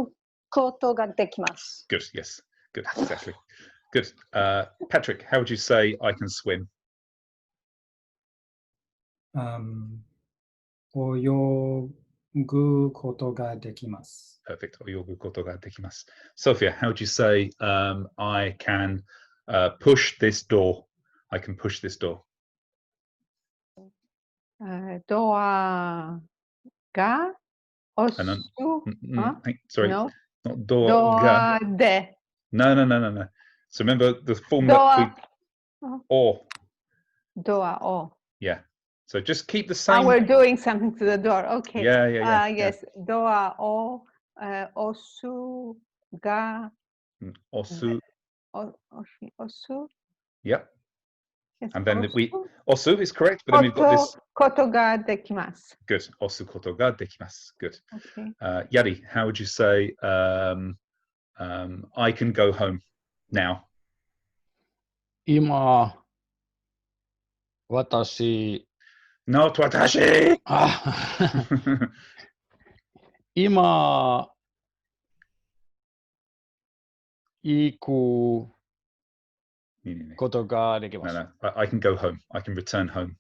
ことができます。 Good. Yes. Good. Exactly. Good. Patrick, how would you say I can swim? 泳ぐことができます。 Perfect. Oyogu koto ga dekimasu. Sophia, how would you say I can push this door? I can push this door. ドアが押す Sorry. No. Not ド door ga. アで No. So remember the form that we or. ドアを Yeah. So just keep the same. we're doing something to the door. Okay. Yeah. Yes. ドアを押すが Osu. 押す Yep. Yes, And then 押す we osu is correct, but then we've got this. ことができます。 Good. Osu koto ga dekimasu. Good. Okay. Yari, how would you say I can go home now? 今、私、 Not watashi. 今、行くことができます。 No. I can go home. I can return home.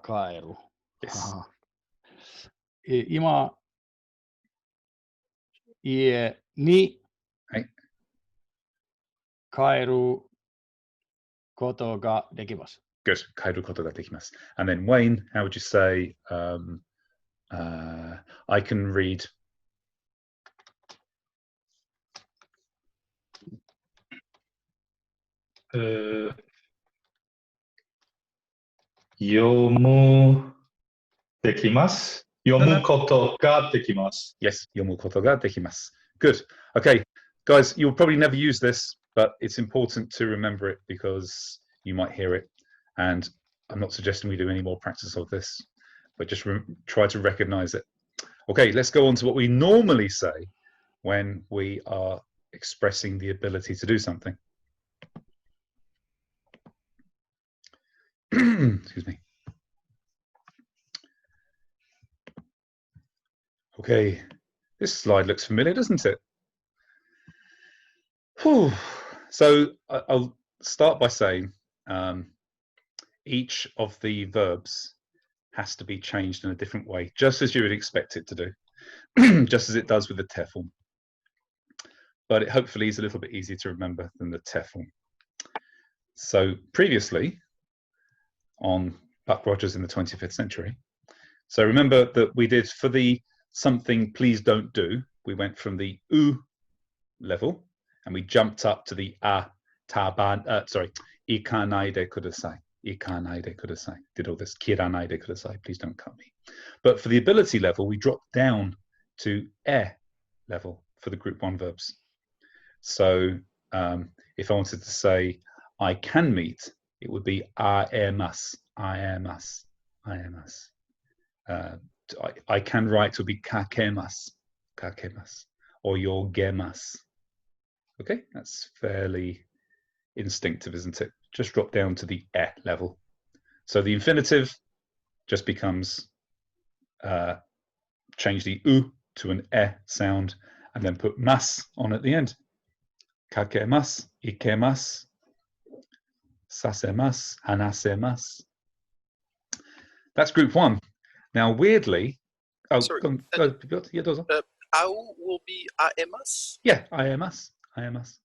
帰る。 Yes. 今、家にはい帰ることができます。 Good. Kairu koto ga dekimasu. And then Wayne, how would you say I can read? 読むできます。読むことができます。Yes, 読むことができます. Good. Okay, guys, you'll probably never use this, but it's important to remember it because you might hear it. And I'm not suggesting we do any more practice of this, but just try to recognize it. Okay, let's go on to what we normally say when we are expressing the ability to do something. Excuse me. Okay, this slide looks familiar, doesn't it? Whew. So I'll start by saying each of the verbs has to be changed in a different way, just as you would expect it to do, just as it does with the te form. But it hopefully is a little bit easier to remember than the te form. So previously, on Buck Rogers in the 25th century, so remember that we did for the something please don't do, we went from the u level and we jumped up to the ikanaide kudasai. Ikanaide kudasai. Did all this kiranaide kudasai, please don't cut me. But for the ability level, we dropped down to e level for the group 1 verbs. So if I wanted to say I can meet, it would be aemas, aemas, aemas. I can write would be kakemas, kakemas, or yorgemas. Okay, that's fairly instinctive, isn't it? Just drop down to the e level. So the infinitive just becomes, change the u to an e sound, and then put mas on at the end. Kakemas, ikemas, sasemas, hanasemas. That's group 1. Now, weirdly, Sorry, au will be aemas? Yeah, aemas, aemas.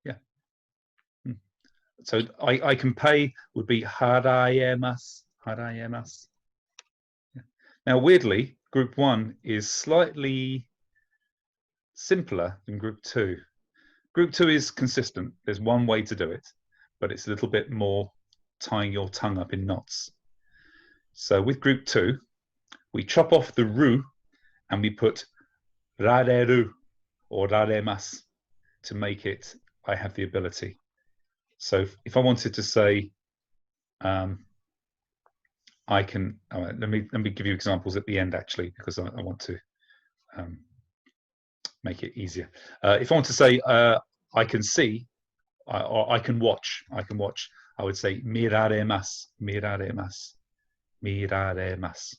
Yeah. So I can pay would be haraemas, haraemas. Yeah. Now, weirdly, group 1 is slightly simpler than group 2. Group 2 is consistent. There's one way to do it, but it's a little bit more tying your tongue up in knots. So with group 2, we chop off the ru and we put rareru or raremas to make it I have the ability. So if I wanted to say I can, let me give you examples at the end actually, because I want to make it easier. If I want to say I can see or I can watch, I would say miraremas, miraremas, miraremas.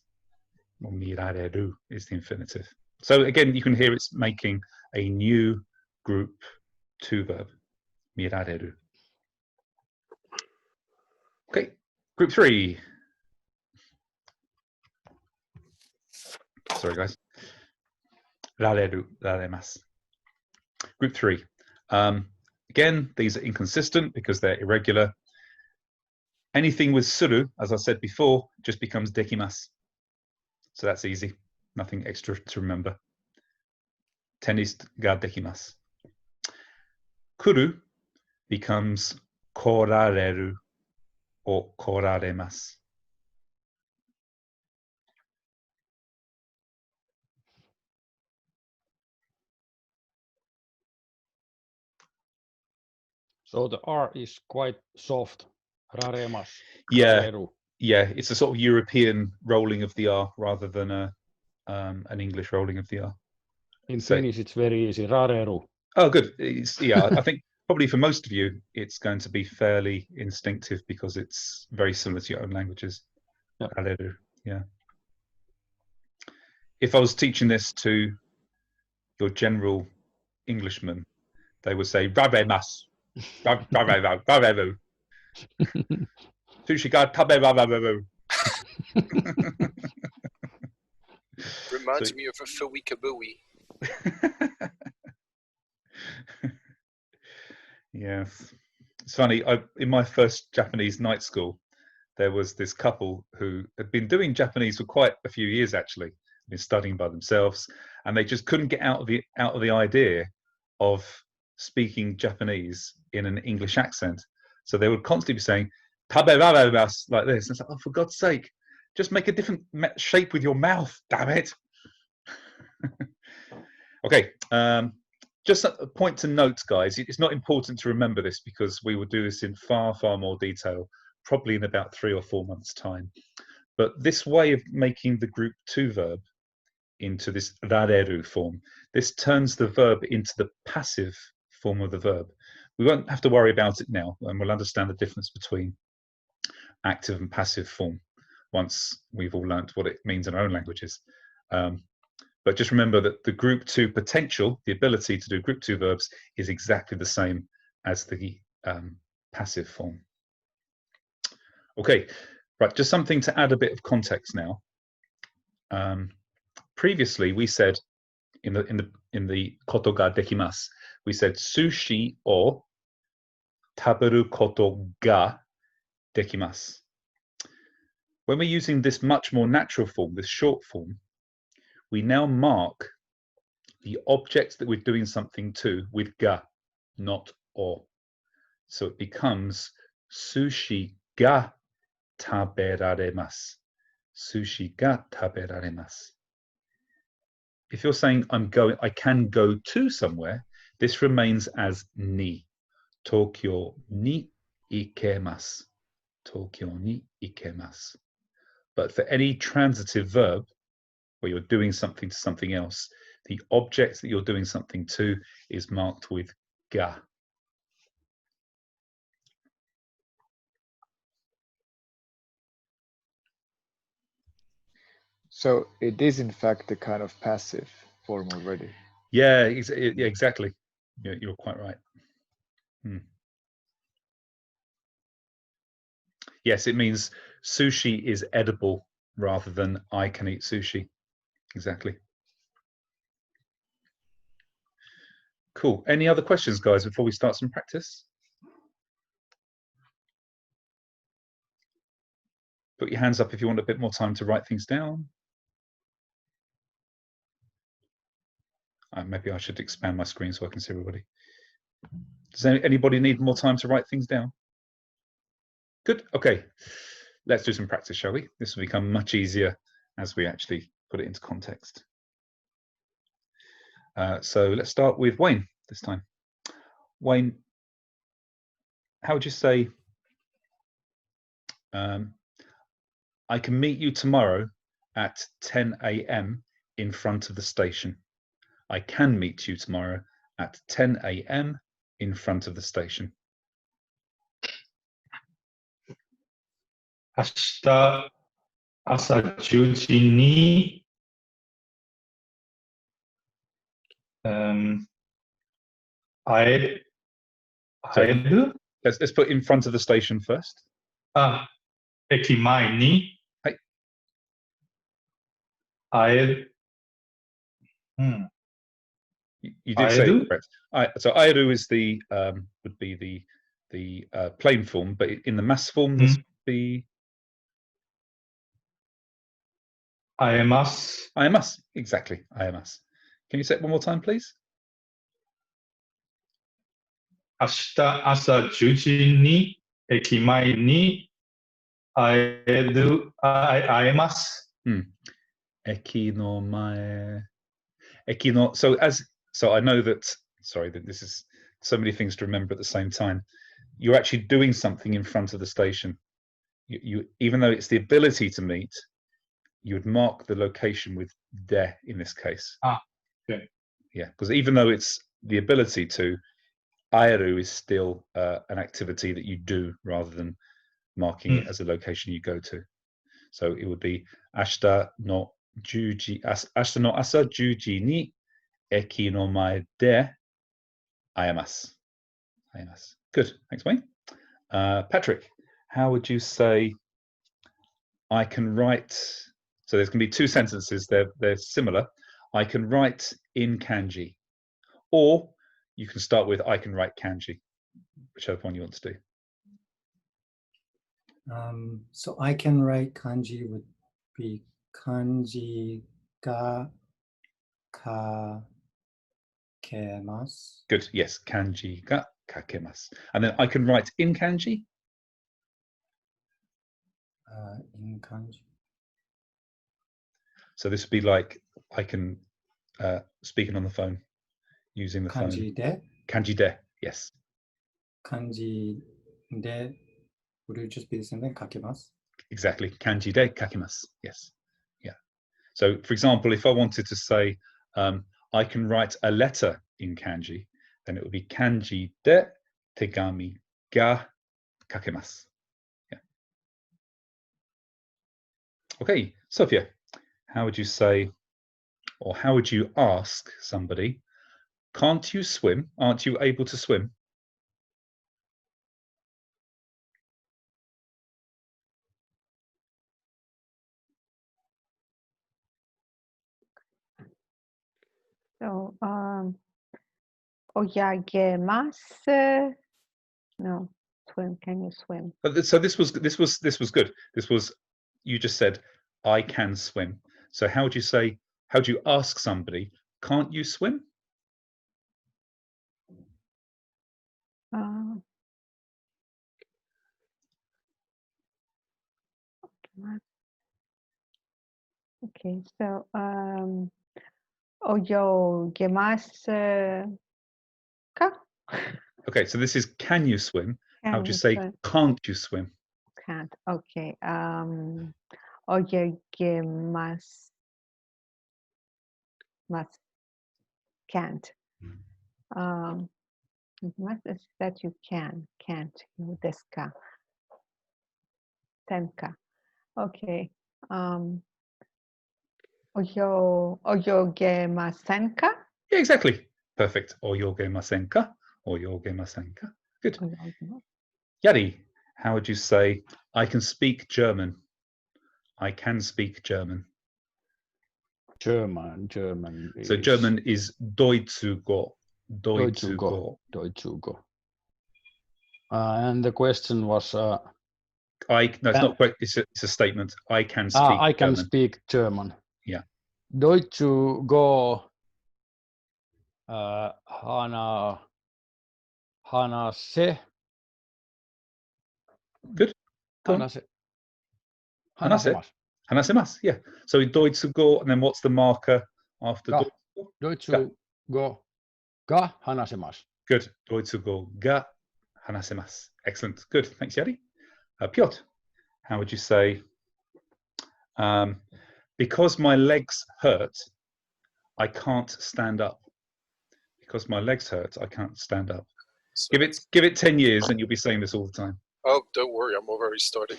Or mirareru is the infinitive. So again, you can hear it's making a new group 2 verb, mirareru. Okay, group 3. Sorry, guys. Rareru, raremas. Group 3. Again, these are inconsistent because they're irregular. Anything with suru, as I said before, just becomes dekimas. So that's easy. Nothing extra to remember. Tennis ga dekimasu. Kuru becomes korareru or koraremasu. So the R is quite soft. Raremas. Yeah. Rareru. Yeah, it's a sort of European rolling of the R rather than an English rolling of the R. In Finnish, it's very easy. Rareru. Oh, good. Yeah, I think probably for most of you, it's going to be fairly instinctive because it's very similar to your own languages. Yeah. Rareru, yeah. If I was teaching this to your general Englishmen, they would say raremas, rareru. Reminds me of a Fui Kabui. Yes, it's funny. In my first Japanese night school, there was this couple who had been doing Japanese for quite a few years. Actually, been studying by themselves, and they just couldn't get out of the idea of speaking Japanese in an English accent. So they would constantly be saying "taberaremas" like this. And it's like, oh, for God's sake, just make a different shape with your mouth, damn it. Okay, just a point to note, guys. It's not important to remember this because we will do this in far, far more detail, probably in about 3 or 4 months' time. But this way of making the group 2 verb into this rareru form, this turns the verb into the passive form of the verb. We won't have to worry about it now, and we'll understand the difference between active and passive form once we've all learnt what it means in our own languages. But just remember that the group 2 potential, the ability to do group 2 verbs, is exactly the same as the passive form. Okay, right, just something to add a bit of context now. Previously, we said in the koto ga dekimasu, we said sushi o taberu koto ga dekimasu. When we're using this much more natural form, this short form, we now mark the objects that we're doing something to with ga, not o. So it becomes sushi ga taberaremasu. Sushi ga taberaremasu. If you're saying I can go to somewhere, this remains as ni. Tokyo ni ikemasu. Tokyo ni ikemasu. But for any transitive verb, where you're doing something to something else, the object that you're doing something to is marked with ga. So it is in fact a kind of passive form already. Yeah, exactly. You're quite right. Yes, it means sushi is edible rather than I can eat sushi. Exactly. Cool. Any other questions, guys, before we start some practice? Put your hands up if you want a bit more time to write things down. Maybe I should expand my screen so I can see everybody. Does anybody need more time to write things down? Good. Okay. Let's do some practice, shall we? This will become much easier as we actually put it into context. So let's start with Wayne this time. Wayne, how would you say, I can meet you tomorrow at 10 a.m. in front of the station. I can meet you tomorrow at 10 a.m. in front of the station. 明日朝10時に、会える Let's put in front of the station first. 駅前に会える。You did say it correct. So aeru is the would be the plain form, but in the mass form this would be 会えます。会えます. Exactly. 会えます. Can you say it one more time, please? 明日朝10時に駅前に会えます。Eki no mae. Eki no. So I know that. Sorry, that this is so many things to remember at the same time. You're actually doing something in front of the station. You even though it's the ability to meet, you would mark the location with de in this case. Okay. Yeah, because even though it's the ability to, aeru is still an activity that you do rather than marking it as a location you go to. So it would be ashita no asa 10時に駅の前で会えます. Good. Thanks, Wayne. Patrick, how would you say I can write? So there's going to be 2 sentences. They're similar. I can write in kanji, or you can start with I can write kanji, whichever one you want to do. So I can write kanji would be kanji ga kakemasu. Good. Yes, kanji ga kakemasu. And then I can write in kanji. In kanji. So this would be like I can speaking on the phone using the phone. Kanji de. Kanji de, yes. Kanji de would it just be the same thing? Kakemasu. Exactly. Kanji de kakemasu. Yes. Yeah. So for example, if I wanted to say I can write a letter in kanji, then it would be kanji de tegami ga kakemasu. Yeah. Okay, Sophia, how would you say, or how would you ask somebody, can't you swim? Aren't you able to swim? So, oyagemasu. No, swim. Can you swim? So this was good. This was, you just said, I can swim. So how would you say, how do you ask somebody, can't you swim? Okay, so oyogemasu ka? Okay, so this is can you swim? How would you say swim? can't you swim? Can't. Okay. Oyogemasu can't. Must is that you can, can't. You desu ka? Senka. Okay. Oyogemasen ka? Yeah, exactly. Perfect. Oyogemasen ka? Oyogemasen ka? Good. Yari, how would you say I can speak German? I can speak German. German. So German is Deutschugo. Deutschugo. And the question was. No, it's not quite. It's a statement. I can speak. I can German. speak German. Yeah. Deutschugo. Hanase. Good. Hanasemasu. Hanasemasu. Yeah. So Deutschugo, and then what's the marker after Deutschugo ga hanasemasu. Good. Deutschugo ga hanasemasu. Excellent. Good. Thanks, Yari. Piotr, how would you say, because my legs hurt, I can't stand up. Because my legs hurt, I can't stand up. So Give it 10 years and you'll be saying this all the time. Oh, don't worry, I'm already starting.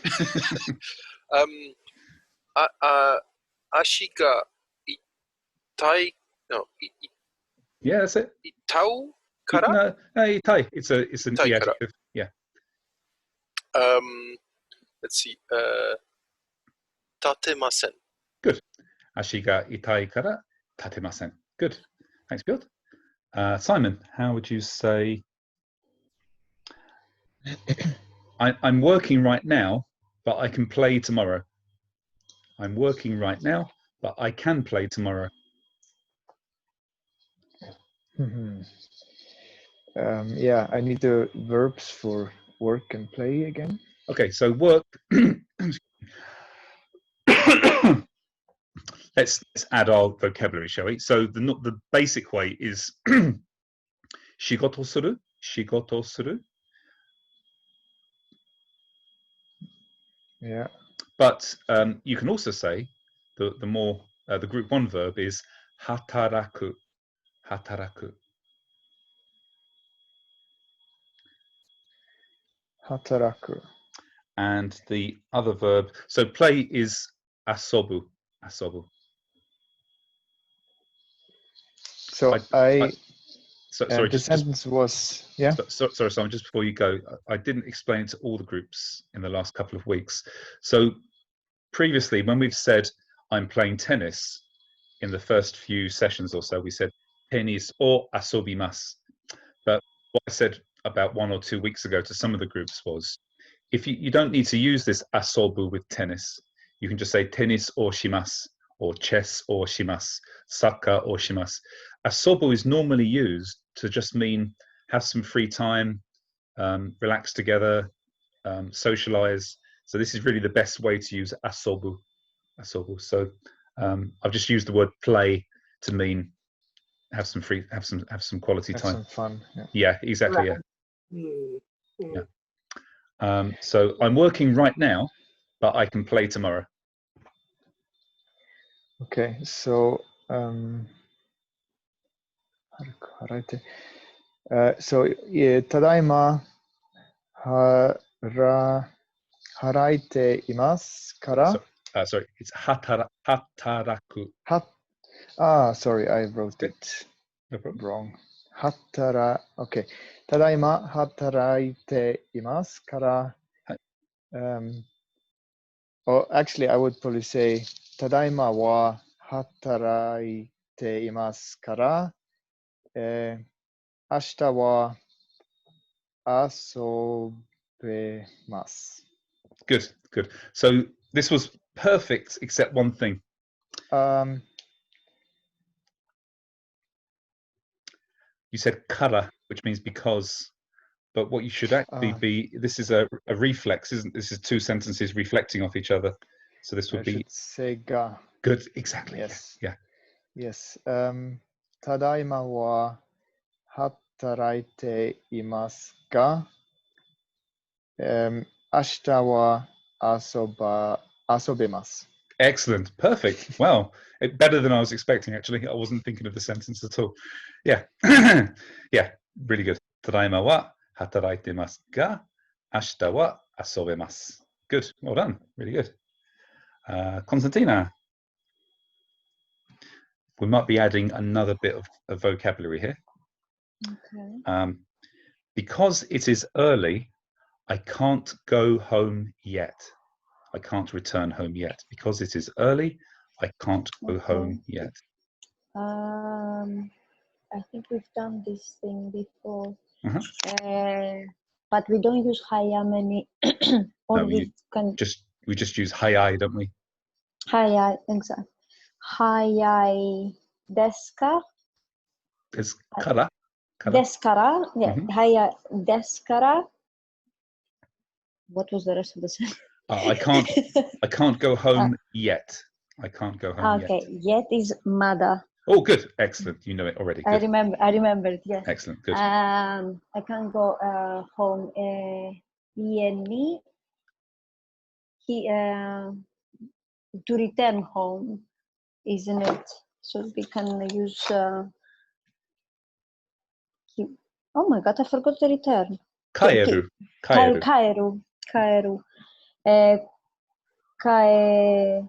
Ashi ga itai, no, Yeah, that's it. itau kara? No, itai. It's an adjective. Yeah. Let's see. Tatemasen. Good. Ashi ga itai kara tatemasen. Good. Thanks, Piotr. Simon, how would you say? I'm working right now, but I can play tomorrow. I'm working right now, but I can play tomorrow. Yeah, I need the verbs for work and play again. Okay, so work. Let's add our vocabulary, shall we? So the basic way is shigoto suru, shigoto suru. Yeah. But you can also say the group one verb is hataraku, hataraku. Hataraku. And the other verb, so play is asobu, asobu. So sorry, the sentence was, yeah. Sorry, Simon, just before you go, I didn't explain it to all the groups in the last couple of weeks. So previously, when we've said I'm playing tennis, in the first few sessions or so, we said tennis or asobimasu. But what I said about 1 or 2 weeks ago to some of the groups was, if you don't need to use this asobu with tennis, you can just say tennis or shimasu, or chess or shimasu, soccer or shimasu. Asobu is normally used to just mean have some free time, relax together, socialize. So this is really the best way to use asobu. Asobu. So I've just used the word play to mean have some quality Have time. some fun. Yeah. Yeah, exactly. Yeah. Mm. Yeah. So I'm working right now, but I can play tomorrow. Okay, so so tadaima haraite imasu kara. Sorry, it's hataraku. Sorry, I wrote it wrong. Okay. Tadaima hataraite imasu kara. Actually, I would probably say Tadaima wa hataraite imasu kara. Ashita wa asobemasu. Good, good. So this was perfect except one thing. You said kara, which means because, but what you should actually be, this is a reflex, isn't this? Is two sentences reflecting off each other. So this would be say ga. Good, exactly. Yes. Yeah. Yes. Tadaima wa hataraite imasu ga. Ashita wa asobemasu. Excellent. Perfect. Wow. Better than I was expecting, actually. I wasn't thinking of the sentence at all. Yeah. Yeah. Really good. Tadaima wa hataraite masu ga. Ashita wa asobemasu. Good. Well done. Really good. Konstantina. We might be adding another bit of vocabulary here. Okay. Because it is early, I can't go home yet. I can't return home yet. Because it is early, I can't go home yet. I think we've done this thing before. But we don't use hayame. Or No, we just use hayai, don't we? Hayai, exactly. Hayai desu ka? It's kara. Desu kara? Yeah. Hayai desu kara. What was the rest of the sentence? I can't go home yet. I can't go home yet. Okay, yet is mada. Oh, good. Excellent. You know it already. Good. I remember it, yes. Excellent. Good. I can't go home. Ieni. To return home, isn't it? So we can use. Oh my God! I forgot the return. Kaeru. Kaeru. Kaerimasu.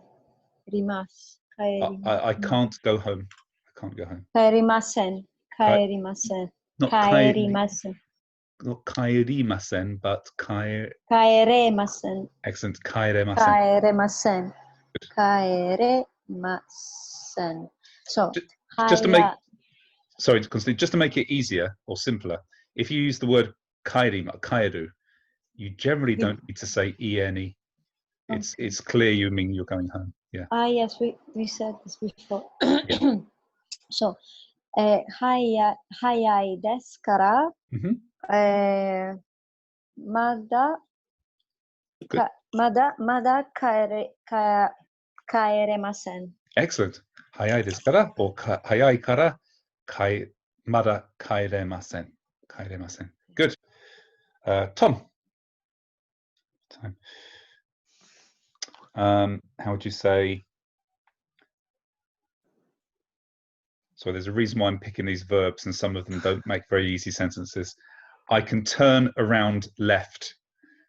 I can't go home. I can't go home. Kaerimasen. Not Kaerimasen. Not kaerimasen, but Kaeremasen. Excellent. Kaeremasen. Kaeremasen. Kaeremasen. So just to make sorry, Constantine, just to make it easier or simpler, if you use the word kaeru, you generally don't need to say ene. It's clear you mean you're going home. Yeah. Yes, we said this before. So hayai desu kara. Mada kaeremasen. Excellent. Hayai desu kara or hayai kara mada kaeremasen. Kaeremasen. Good. Tom. Time. How would you say? So there's a reason why I'm picking these verbs, and some of them don't make very easy sentences. I can turn around left.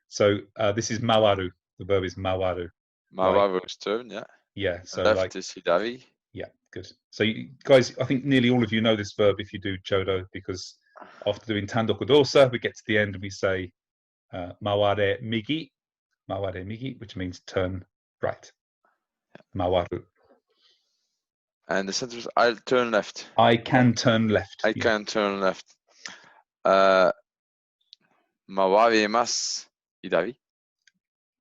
So this is mawaru. The verb is mawaru. Mawaru is turn, yeah. Yeah. So left is hidari. Yeah, good. So you guys, I think nearly all of you know this verb if you do Chodo, because after doing Tandoku Dosa, we get to the end and we say maware migi, which means turn right. Mawaru. And the sentence, I'll turn left. I can turn left. I can turn left. Mawarimasu hidari.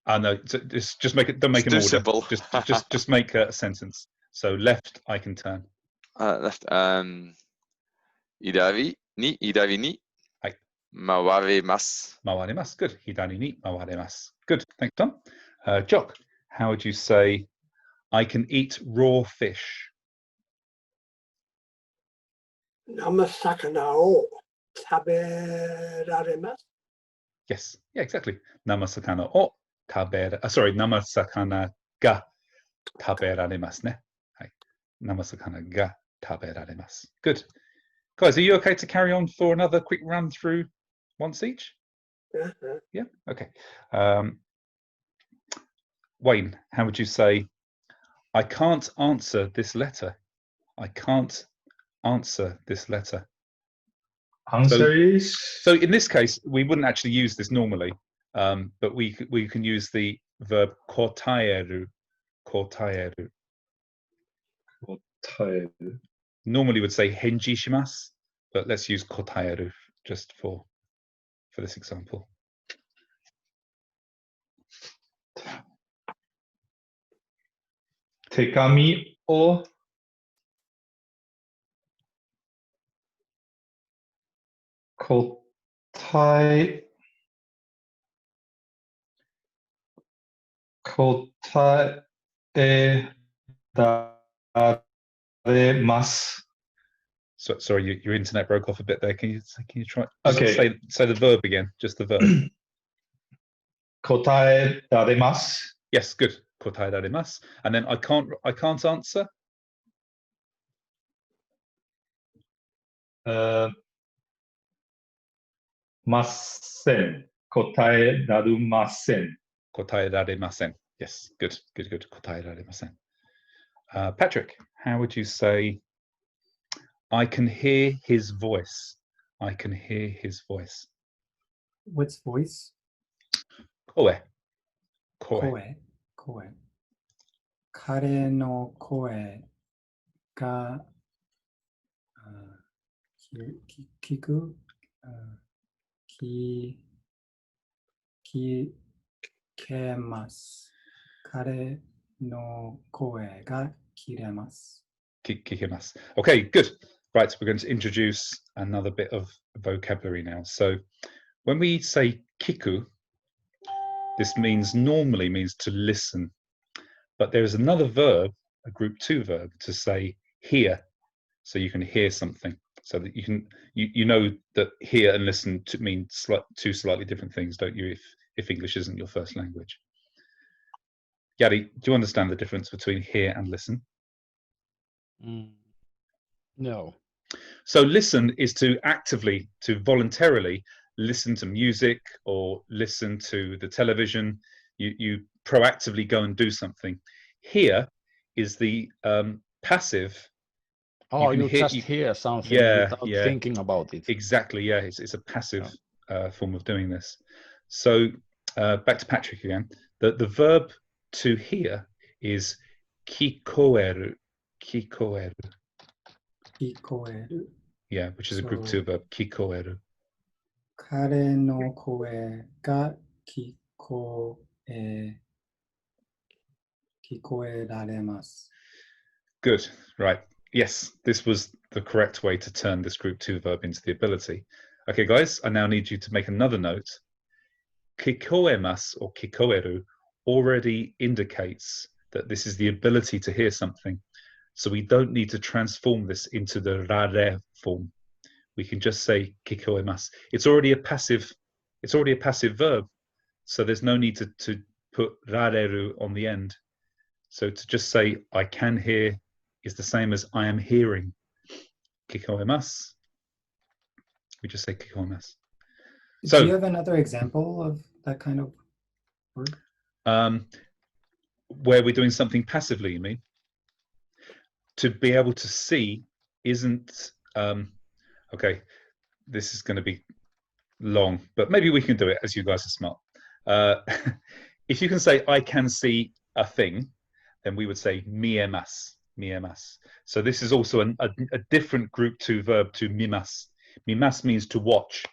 No, just make it. Don't make it's an too order. Simple. just make a sentence. So left, I can turn. Left. Hidari ni. Mawarimasu. Mawarimasu. Good. Hidari ni mawarimasu. Good. Thanks, Tom. Jock, how would you say I can eat raw fish? 生魚を食べられます。 Yes. Yeah, exactly. Namasakana o tabera. Sorry, namasakana ga taberaremasu ne. Hai. Namasakana ga taberaremasu. Good. Guys, are you okay to carry on for another quick run through once each? Yeah. Okay. Wayne, how would you say, I can't answer this letter? I can't answer this letter. Answer is So in this case, we wouldn't actually use this normally, but we can use the verb kotaeru. Kotaeru. kotaeru. Normally would say henji shimasu, but let's use kotaeru just for this example. Tekami o kotaeraremasu. So, sorry, your internet broke off a bit there. Can you try? Okay. Say the verb again, just the verb. Kotaeraremasu. Yes, good. Kotaeraremasu. And then I can't answer. Masen. Kotaeraremasen. Kotaeraremasen. Yes, good. Kotaeraremasen. Patrick, how would you say, I can hear his voice? I can hear his voice. What's voice? Koe. Koe. Kare no koe ga kiku kikemasu. Kare no koe ga kiremasu. Kikemasu. Okay, good. Right, we're going to introduce another bit of vocabulary now. So when we say kiku, this normally means to listen. But there is another verb, a group 2 verb, to say hear. So you can hear something. So that you know that hear and listen mean two slightly different things, don't you, if English isn't your first language? Yari, do you understand the difference between hear and listen? No. So listen is to voluntarily listen to music or listen to the television. You proactively go and do something. Hear is the passive. Oh, you just hear something without thinking about it. Exactly, yeah. It's a passive form of doing this. So back to Patrick again. The verb to hear is kikoeru. Kikoeru. Kikoeru. Yeah, which is a group 2 verb, kikoeru. Kare no koe ga kikoeraremasu. Good, right. Yes, this was the correct way to turn this group 2 verb into the ability. Okay, guys, I now need you to make another note. Kikoemasu or kikoeru already indicates that this is the ability to hear something. So we don't need to transform this into the rare form. We can just say kikoemasu. It's already a passive verb. So there's no need to put rareru on the end. So to just say I can hear is the same as I am hearing. Kikoemasu. We just say kikoemasu. So, do you have another example of that kind of word? Where we're doing something passively, you mean? To be able to see isn't okay. This is going to be long, but maybe we can do it as you guys are smart. If you can say I can see a thing, then we would say miemasu. Miemasu. So this is also a different group 2 verb to mimasu. Mimasu means to watch,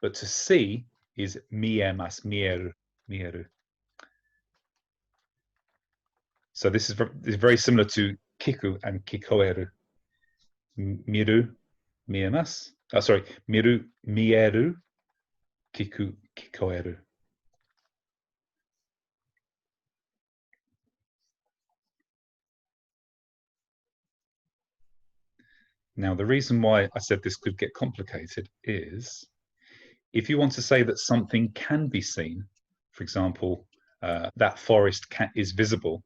but to see is miemasu. Mieru. Mieru. So this is very similar to kiku and kikoeru. Miru, miemasu, sorry, miru, mieru, kiku, kikoeru. Now, the reason why I said this could get complicated is if you want to say that something can be seen, for example, that forest is visible,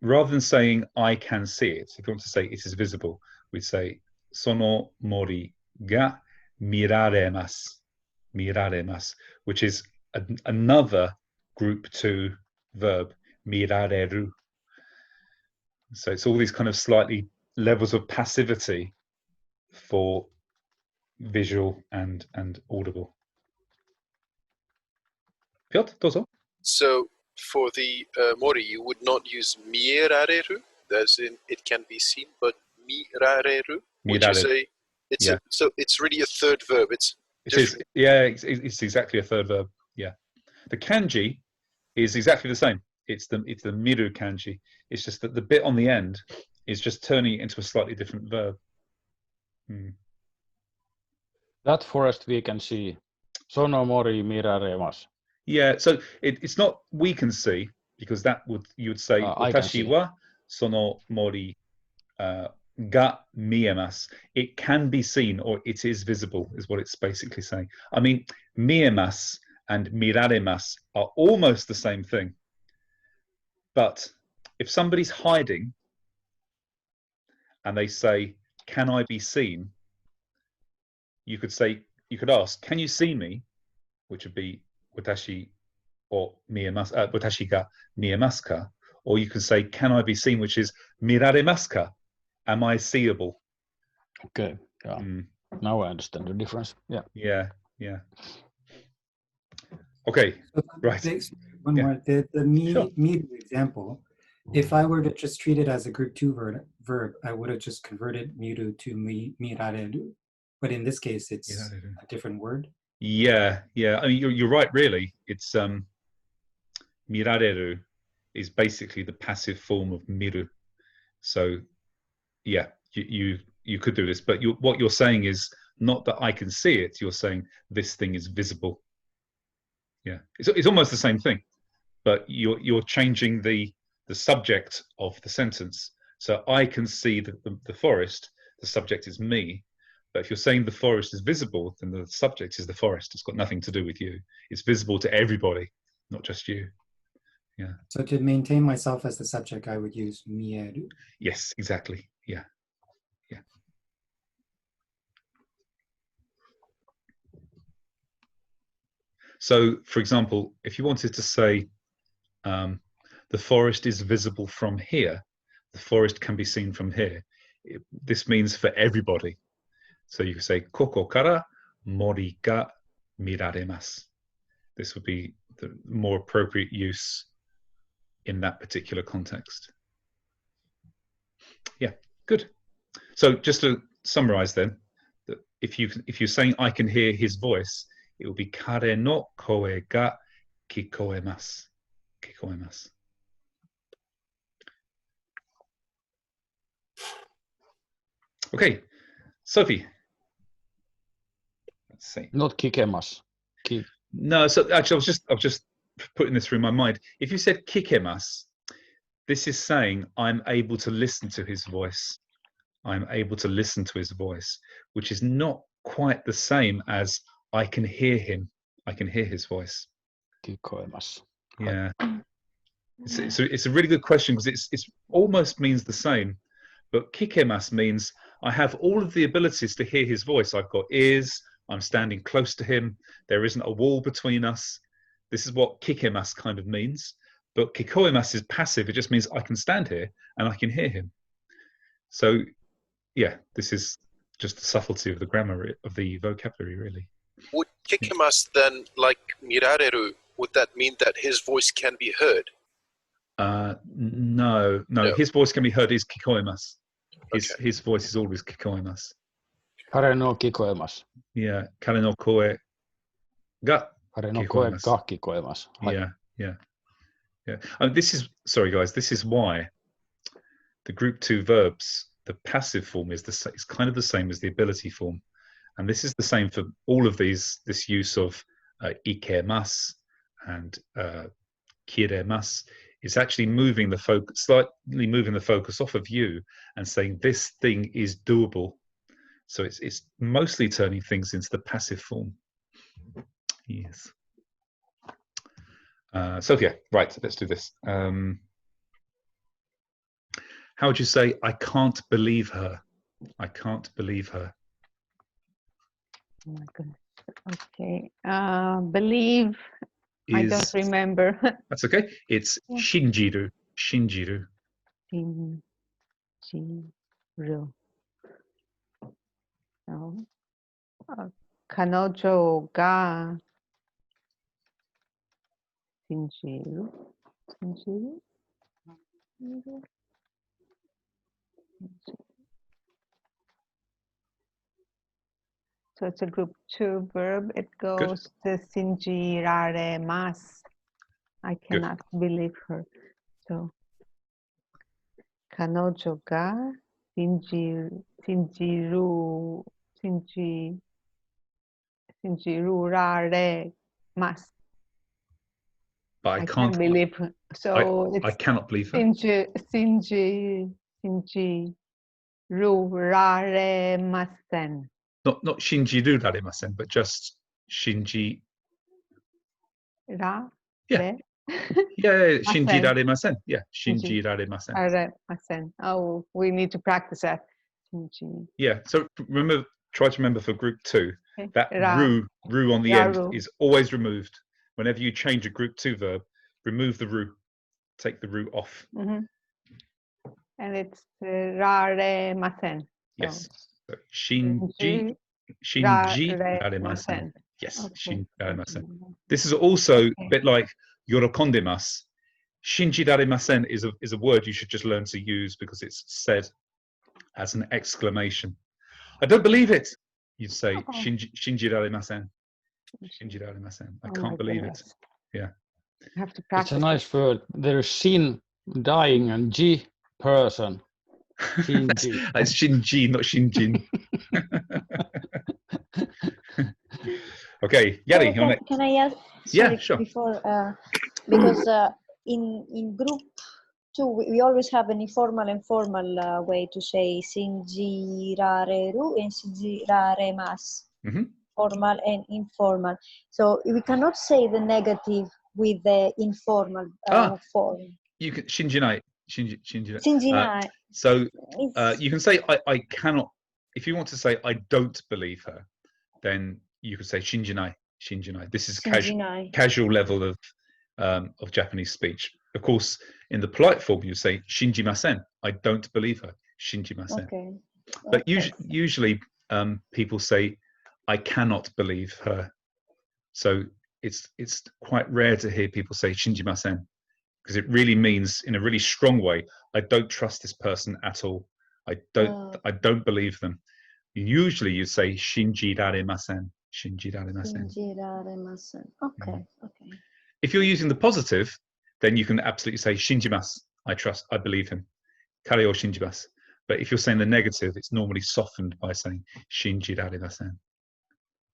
rather than saying I can see it, if you want to say it is visible, we'd say sono mori ga miraremasu, miraremasu, which is another group 2 verb, mirareru. So it's all these kind of slightly levels of passivity for visual and audible. Piotr, dozo. So for the mori, you would not use mirareru, as in it can be seen, but mirareru. Would you say it's so it's really a third verb? It's exactly a third verb. Yeah, the kanji is exactly the same. It's the miru kanji. It's just that the bit on the end is just turning it into a slightly different verb. That forest we can see. Sono mori miraremasu. Yeah, so it's not we can see, because that you would say watashi wa sono mori ga miemasu. It can be seen, or it is visible, is what it's basically saying. I mean, miemasu and miraremasu are almost the same thing. But if somebody's hiding and they say, "Can I be seen?" you could ask, "Can you see me?" which would be watashi or miemasu, watashi ga miemasu ka? Or you can say, "Can I be seen?" which is miraremasu ka? Am I seeable? Okay. Yeah. Now I understand the difference. Yeah. Yeah. Yeah. Okay. Right. One more. The miru example. If I were to just treat it as a group 2 verb, I would have just converted miru to mirareru. But in this case, it's a different word. Yeah. Yeah. I mean, you're right. Really, it's mirareru is basically the passive form of miru. So, yeah, you could do this, but what you're saying is not that I can see it. You're saying this thing is visible. Yeah, it's almost the same thing, but you're changing the subject of the sentence. So I can see the forest. The subject is me. But if you're saying the forest is visible, then the subject is the forest. It's got nothing to do with you. It's visible to everybody, not just you. Yeah. So to maintain myself as the subject, I would use mieru. Yes, exactly. Yeah. Yeah. So, for example, if you wanted to say the forest is visible from here, the forest can be seen from here. This means for everybody. So you could say koko kara mori ga miraremasu. This would be the more appropriate use in that particular context. Yeah, good. So just to summarize then, that if you're saying I can hear his voice, it will be kare no koe ga kikoemasu. Kikoemasu. Okay, Sophie. Let's see. Not kikemasu. No, so actually I was just putting this through my mind. If you said kikemasu, this is saying I'm able to listen to his voice. I'm able to listen to his voice, which is not quite the same as I can hear him. I can hear his voice. Kikoemasu. Yeah. It's a really good question, because it's almost means the same, but kikemasu means I have all of the abilities to hear his voice. I've got ears. I'm standing close to him. There isn't a wall between us. This is what kikemasu kind of means. But kikoemasu is passive. It just means I can stand here and I can hear him. So, yeah, this is just the subtlety of the grammar, of the vocabulary, really. Would kikemasu then, like mirareru, would that mean that his voice can be heard? No. His voice can be heard is kikoemasu. His voice is always kikoemasu. Kare no kikoemasu. Yeah, kare no koe ga kikoemasu. Yeah. And this is, sorry guys, this is why the group 2 verbs, the passive form is kind of the same as the ability form. And this is the same for all of these, this use of ikemasu and kiremasu. It's actually moving the focus, slightly moving the focus off of you and saying this thing is doable. So it's mostly turning things into the passive form. Yes. Sophia, right, let's do this. How would you say, I can't believe her? I can't believe her. Oh my goodness. Okay. Believe. I don't remember. That's okay. It's shinjiru. Shinjiru. Shinjiru. So, 彼女が Shinjiru. Shinjiru? So it's a group 2 verb. It goes to shinjiraremasu. I cannot believe her. So 彼女が信じられます. But I can't believe her. So I cannot believe her. 信じられません. Not shinjiruraremasen, but just shinji. Ra? Yeah. Yeah, shinjiraremasen. Yeah, shinjiraremasen. Oh, we need to practice that. Yeah, so remember, try to remember for group 2, that ru on the end is always removed. Whenever you change a group 2 verb, remove the ru, take the ru off. And it's raremasen. Yes. So, shinjiraremasen. Yes, shinjiraremasen. This is also a bit like yorokondemas. Shinjiraremasen is a word you should just learn to use because it's said as an exclamation. I don't believe it. You'd say shinjiraremasen. Shinjiraremasen. I can't believe it. Yeah. You have to practice. It's a nice word. There's shin, dying, and ji, person. Shinji. It's shinji, not shinjin. Okay, Yari, can I ask? Yeah, sorry, sure. Before, because in group 2, we always have an informal and formal way to say shinjirareru and shinjiraremasu. Formal and informal. So we cannot say the negative with the informal form. You can shinjinai. Shinjinai. So you can say I cannot. If you want to say I don't believe her, then you could say shinjinai. Shinjinai. This is casual level of Japanese speech. Of course, in the polite form, you say shinjimasen. I don't believe her. Shinjimasen. Okay. But usually people say I cannot believe her. So it's quite rare to hear people say shinjimasen, because it really means, in a really strong way, I don't trust this person at all. I don't believe them. Usually you say shinjiraremasen. Shinjiraremasen. Shinjiraremasen. Okay. Okay. If you're using the positive, then you can absolutely say shinjimasu. I trust. I believe him. Kare o shinjimasu. But if you're saying the negative, it's normally softened by saying shinjiraremasen.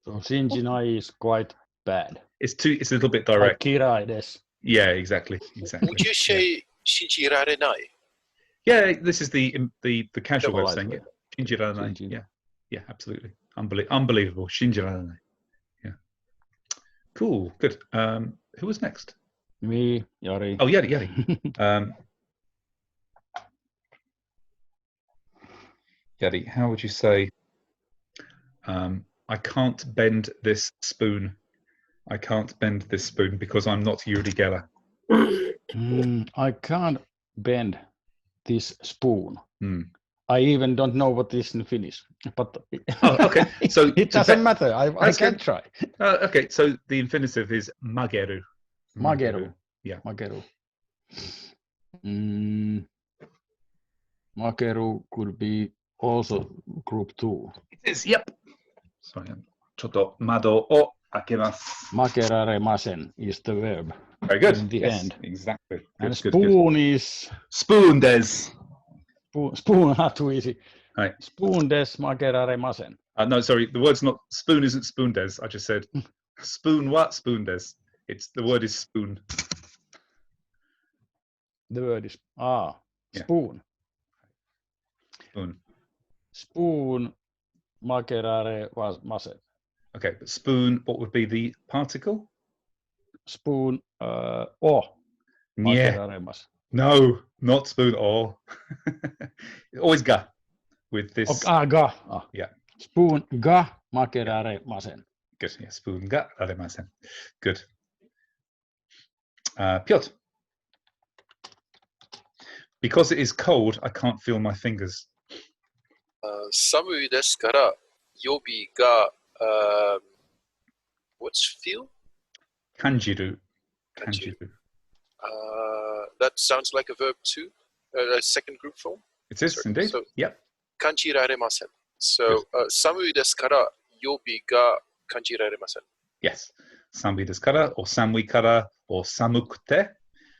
So shinjinai is quite bad. It's a little bit direct. Kirai desu. Yeah, exactly. Would you say shinjirarenai? Yeah, this is the casual way of saying it. Shinjirarenai. Yeah, absolutely. Unbelievable. Shinjirarenai. Yeah. Cool. Good. Who was next? Me, Yari. Oh, Yari. Yari, how would you say, I can't bend this spoon. I can't bend this spoon because I'm not Uri Geller. I can't bend this spoon. I even don't know what this is in Finnish. But okay. So it doesn't matter. I can try. Okay, so the infinitive is mageru. Mageru. Yeah. Mageru. Mageru could be also group 2. It is, yep. Sorry, chotto mado o akemasu. Makeraremasen is the verb. Very good. In the end. Exactly. And spoon is... Spoon des. Spoon, not too easy. Right. Spoon des makeraremasen. No, sorry, the word's not spoon. Isn't spoon des? I just said spoon. What spoon des? It's the word is spoon. The word is Yeah. spoon. Spoon. Spoon makerare masen. Okay, but spoon. What would be the particle? Spoon Yeah. makerare masen. No, not spoon. Oh, always ga with this. Ga. Yeah. Spoon ga makerare masen. Good. Yeah, spoon ga raremasen. Good. Piotr. Because it is cold, I can't feel my fingers. 寒いですから指が what's feel? Kanjiru. Kanjiru. Kanjiru. That sounds like a verb too, a second group form. It is indeed. So, yep. 感じられません. So, 寒いですから指が感じられません. Yes. Samui desu kara or samui kara or samukute.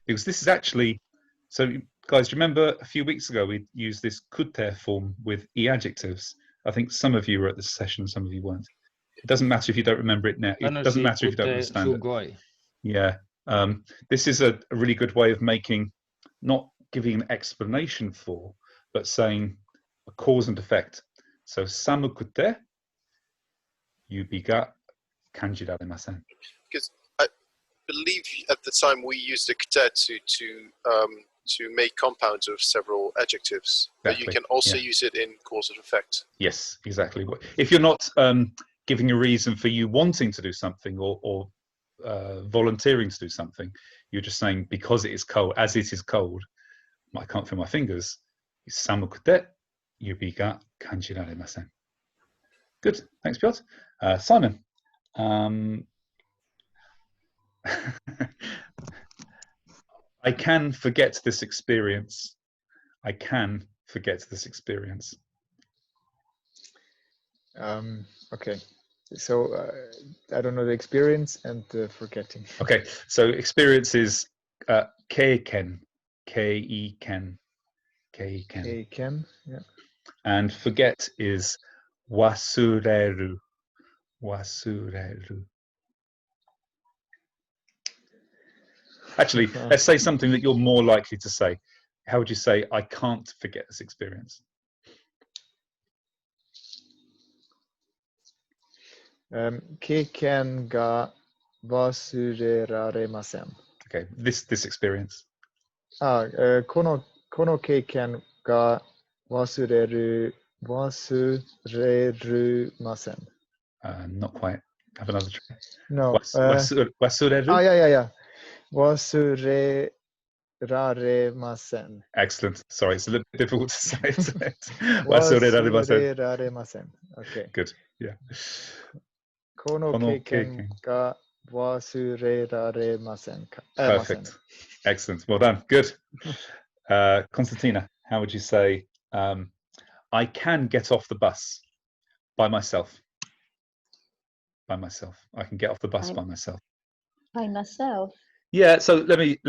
Because this is actually, so guys, do you remember a few weeks ago we used this kute form with e adjectives? I think some of you were at the session, some of you weren't. It doesn't matter if you don't remember it now. It doesn't matter if you don't understand it. Yeah. This is a really good way of making, not giving an explanation for, but saying a cause and effect. So samukute, yubi ga kanjiraremasen. Because I believe at the time we used the kute to make compounds of several adjectives. Exactly. But you can also use it in cause and effect. Yes, exactly. If you're not giving a reason for you wanting to do something or volunteering to do something, you're just saying because it is cold, as it is cold, I can't feel my fingers. Samukute yubi ga kanjiraremasen. Good, thanks, Piotr. Simon. I can forget this experience. I can forget this experience. Okay. So I don't know the experience and the forgetting. Okay, so experience is keiken, K-E-ken, keiken. Keiken, yeah. And forget is wasureru, wasureru. Actually, let's say something that you're more likely to say. How would you say, I can't forget this experience? Keiken ga wasureraremasen. Okay, this experience. この経験が忘れません. Not quite. Have another try. No. Wasureru? Yeah. 忘れられません. Excellent. Sorry, it's a little bit difficult to say, isn't it? 忘れられません. Okay. Good. Yeah. この経験が忘れられませんか? Perfect. Excellent. Well done. Good. Konstantina, how would you say, I can get off the bus by myself? By myself. I can get off the bus by myself. By myself? Yeah, so let me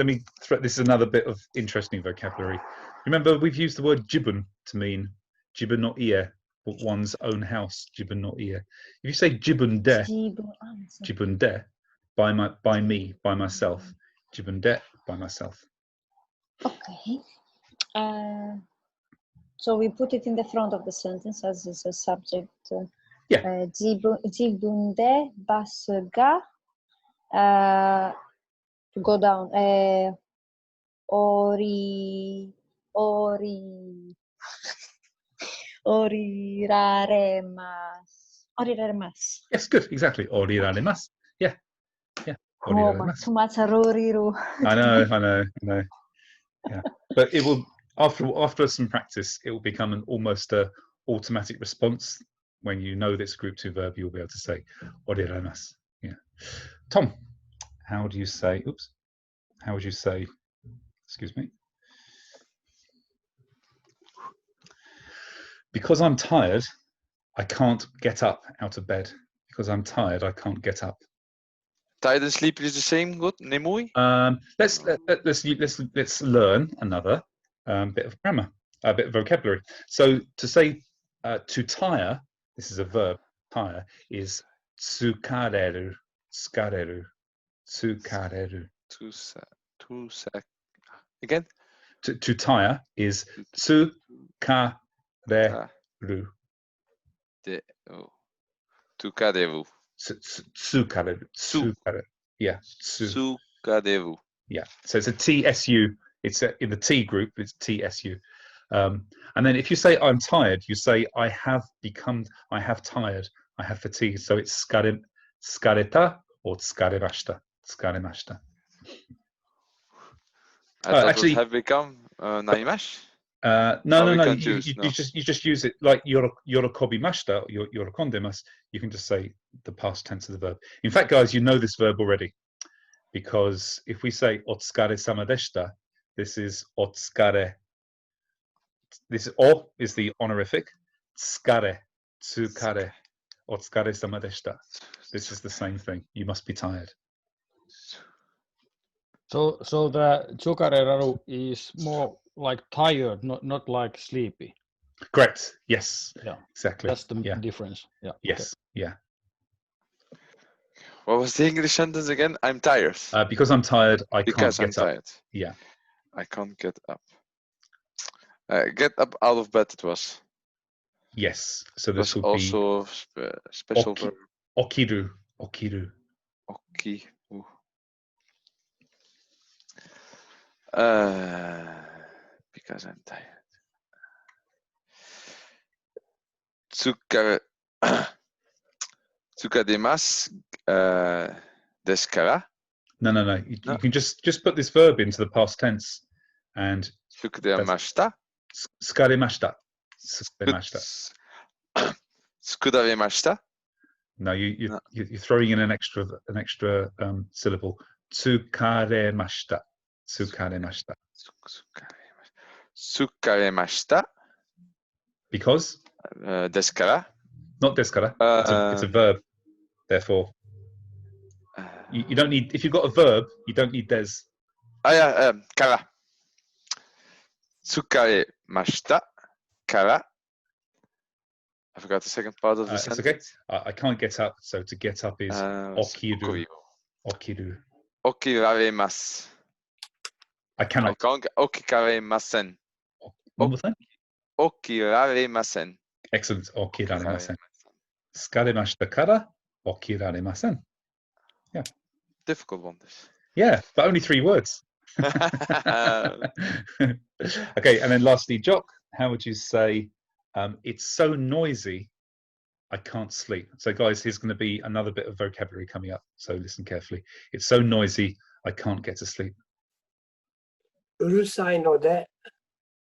throw, this is another bit of interesting vocabulary. Remember, we've used the word jibun to mean jibun no ie, one's own house, jibun no ie. If you say jibun de, by me, by myself, jibun de, by myself. Okay. So we put it in the front of the sentence as a subject. Yeah. Jibun de bus ga to go down. Oriraremas. Yes, good, exactly. Oriraremas. Yeah. Too much roriru. I know. Yeah. But it will, after some practice, it will become an almost automatic response. When you know this group 2 verb, you'll be able to say oriraremas. Yeah. Tom, how would you say, excuse me. Because I'm tired, I can't get up out of bed. Because I'm tired, I can't get up. Tired and sleepy is the same. Good. Nemui. Let's learn another bit of grammar, a bit of vocabulary. So to say to tire this is a verb, tire, is tsukareru, tsukareru, tsukareru. Again? To tire is tsukareru. Tsukareru. Tsukareru. Tsukareru. Yeah. Tsukareru. Yeah. So it's a TSU. It's in the T group. It's TSU. And then if you say I'm tired, you say I have tired, I have fatigue. So it's tsukareta or tsukaremashita. Tsukaremashita. I thought actually, it have become narimash. No. You just use it like yorokobimashita, yorokondemas. You can just say the past tense of the verb. In fact, guys, you know this verb already, because if we say otsukare sama deshita, this is otsukare. This o is the honorific. Tsukare, tsukare, otsukare sama deshita. This is the same thing. You must be tired. So the tsukareru is more like tired, not like sleepy. Correct. Yes. Yeah. Exactly. That's the difference. Yeah. Yes. Okay. Yeah. What was the English sentence again? I'm tired. Because I'm tired, I can't get up. Tired. Yeah. I can't get up. Get up out of bed. It was. Yes. So this would also be special verb. Okiru. Okiru. Okiru. Because I'm tired. Tsukademasu desu kara? No. You can just put this verb into the past tense and Tsukudaremashita? Tsukaremashita. Tsukudaremashita? No, you're throwing in an extra syllable. Tsukaremashita. Tsukaremashita. Tsukaremashita. Because? Desu kara? Not desu kara. It's a verb. Therefore, you don't need. If you've got a verb, you don't need des. Kara. Tsukaremashita. Kara. I forgot the second part of the sentence. Okay. I can't get up, so to get up is okiru. Okiru. Okiraremasu. I cannot. Okiraremasen. One more time. Okiraremasen. Excellent. Okiraremasen. Tsukaremashita kara okiraremasen. Yeah. Difficult one, this. Yeah, but only 3 words. Okay, and then lastly, Jock, how would you say it's so noisy I can't sleep? So guys, here's going to be another bit of vocabulary coming up, so listen carefully. It's so noisy I can't get to sleep. うるさいので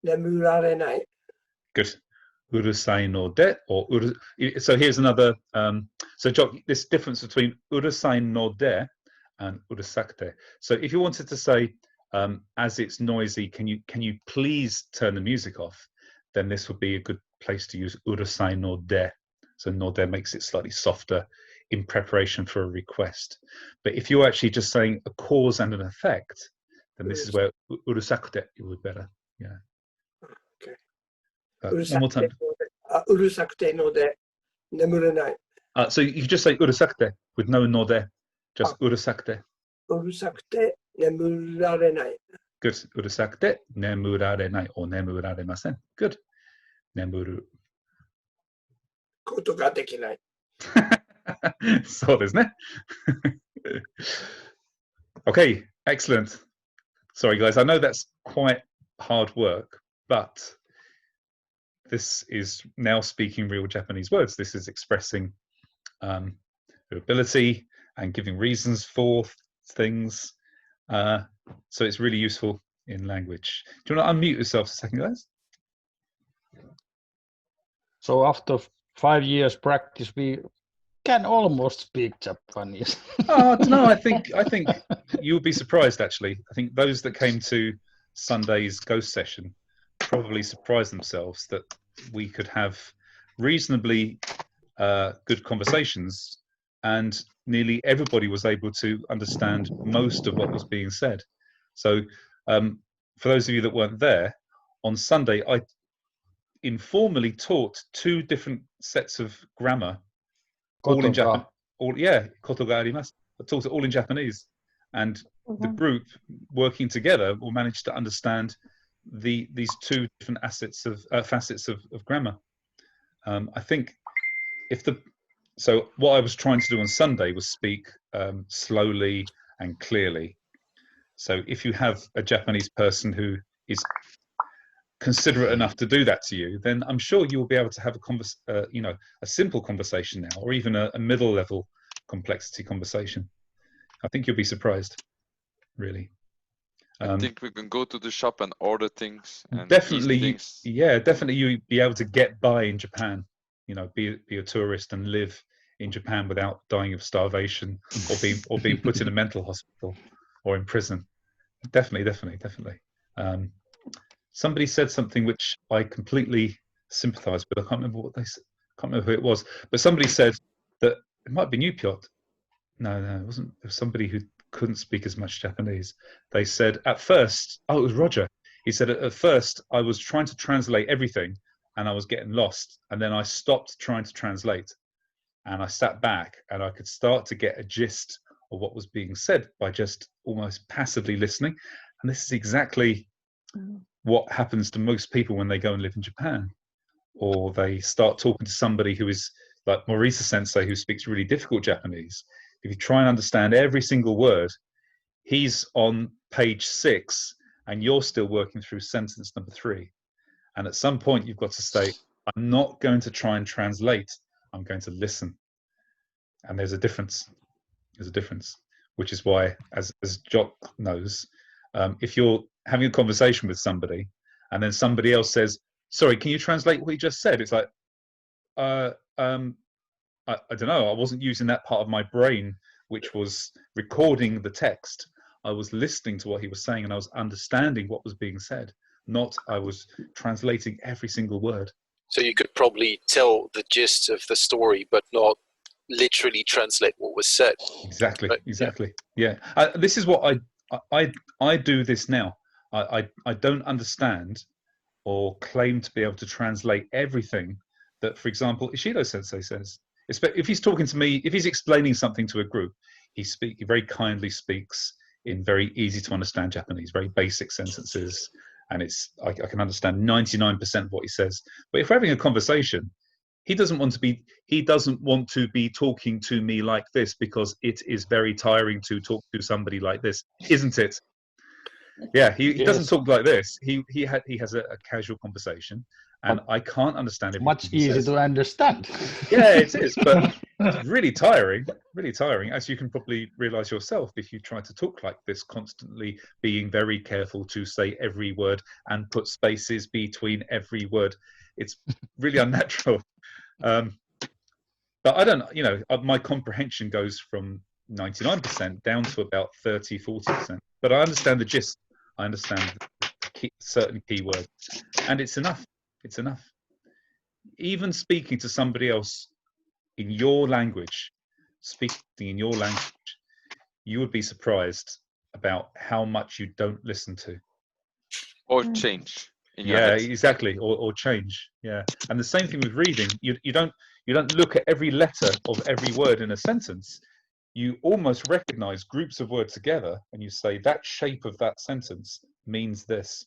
眠られない。 Good. Urusai no de or so here's another so Jock, this difference between urusai no de and urusakute. So if you wanted to say as it's noisy, can you please turn the music off, then this would be a good place to use urusai no de. So no de makes it slightly softer in preparation for a request. But if you're actually just saying a cause and an effect, then this is where urusakute would be better. Yeah. Okay. One more time. うるさくてので眠れない。 So you just say urusakute with no no de, just urusakute. うるさくて眠られない。 Good. Urusakute nemurarenai or nemuraremasen. Good. Nemuru. ことができない。そうですね。Okay, excellent. Sorry guys, I know that's quite hard work, but this is now speaking real Japanese words. This is expressing ability and giving reasons for things. So it's really useful in language. Do you want to unmute yourself a second, guys? So after 5 years practice, we can almost speak Japanese. Oh no, I think you'll be surprised actually. I think those that came to Sunday's ghost session probably surprised themselves that we could have reasonably good conversations and nearly everybody was able to understand most of what was being said. So for those of you that weren't there, on Sunday informally taught 2 different sets of grammar, all in Japan. Koto ga arimasu. I taught it all in Japanese, and the group working together will manage to understand these 2 different facets of grammar. I think so what I was trying to do on Sunday was speak slowly and clearly. So if you have a Japanese person who is considerate enough to do that to you, then I'm sure you will be able to have a simple conversation now, or even a middle level complexity conversation. I think you'll be surprised, really. I think we can go to the shop and order things. And definitely, definitely you'll be able to get by in Japan. Be a tourist and live in Japan without dying of starvation or being put in a mental hospital or in prison. Definitely. Somebody said something which I completely sympathise with. I can't remember what they said. Can't remember who it was, but somebody said that it might be Newport. No, it wasn't. It was somebody who couldn't speak as much Japanese. They said at first, it was Roger. He said at first I was trying to translate everything and I was getting lost, and then I stopped trying to translate and I sat back and I could start to get a gist of what was being said by just almost passively listening. And this is exactly what happens to most people when they go and live in Japan, or they start talking to somebody who is like Morisa Sensei, who speaks really difficult Japanese. If you try and understand every single word, he's on page 6 and you're still working through sentence number 3. And at some point you've got to say, I'm not going to try and translate, I'm going to listen. And there's a difference. Which is why, as Jock knows, if you're having a conversation with somebody and then somebody else says, sorry, can you translate what you just said? It's like, I don't know, I wasn't using that part of my brain which was recording the text. I was listening to what he was saying and I was understanding what was being said, not I was translating every single word. So you could probably tell the gist of the story, but not literally translate what was said. Exactly, right? Exactly. Yeah. This is what I do this now. I don't understand or claim to be able to translate everything that, for example, Ishido Sensei says. If he's talking to me, if he's explaining something to a group, he very kindly speaks in very easy to understand Japanese, very basic sentences, and I can understand 99% of what he says. But if we're having a conversation, he doesn't want to be talking to me like this, because it is very tiring to talk to somebody like this, isn't it? Yeah, he doesn't talk like this. He has a casual conversation, and I can't understand it. Much easier to understand. Yeah, it is, but it's really tiring, as you can probably realize yourself if you try to talk like this constantly, being very careful to say every word and put spaces between every word. It's really unnatural. But I don't, my comprehension goes from 99% down to about 30-40%. But I understand the gist. I understand certain keywords, and it's enough. It's enough. Even speaking to somebody else in your language, you would be surprised about how much you don't listen to. Or change. In your head. Exactly. Or change. Yeah. And the same thing with reading. You don't look at every letter of every word in a sentence. You almost recognize groups of words together and you say that shape of that sentence means this.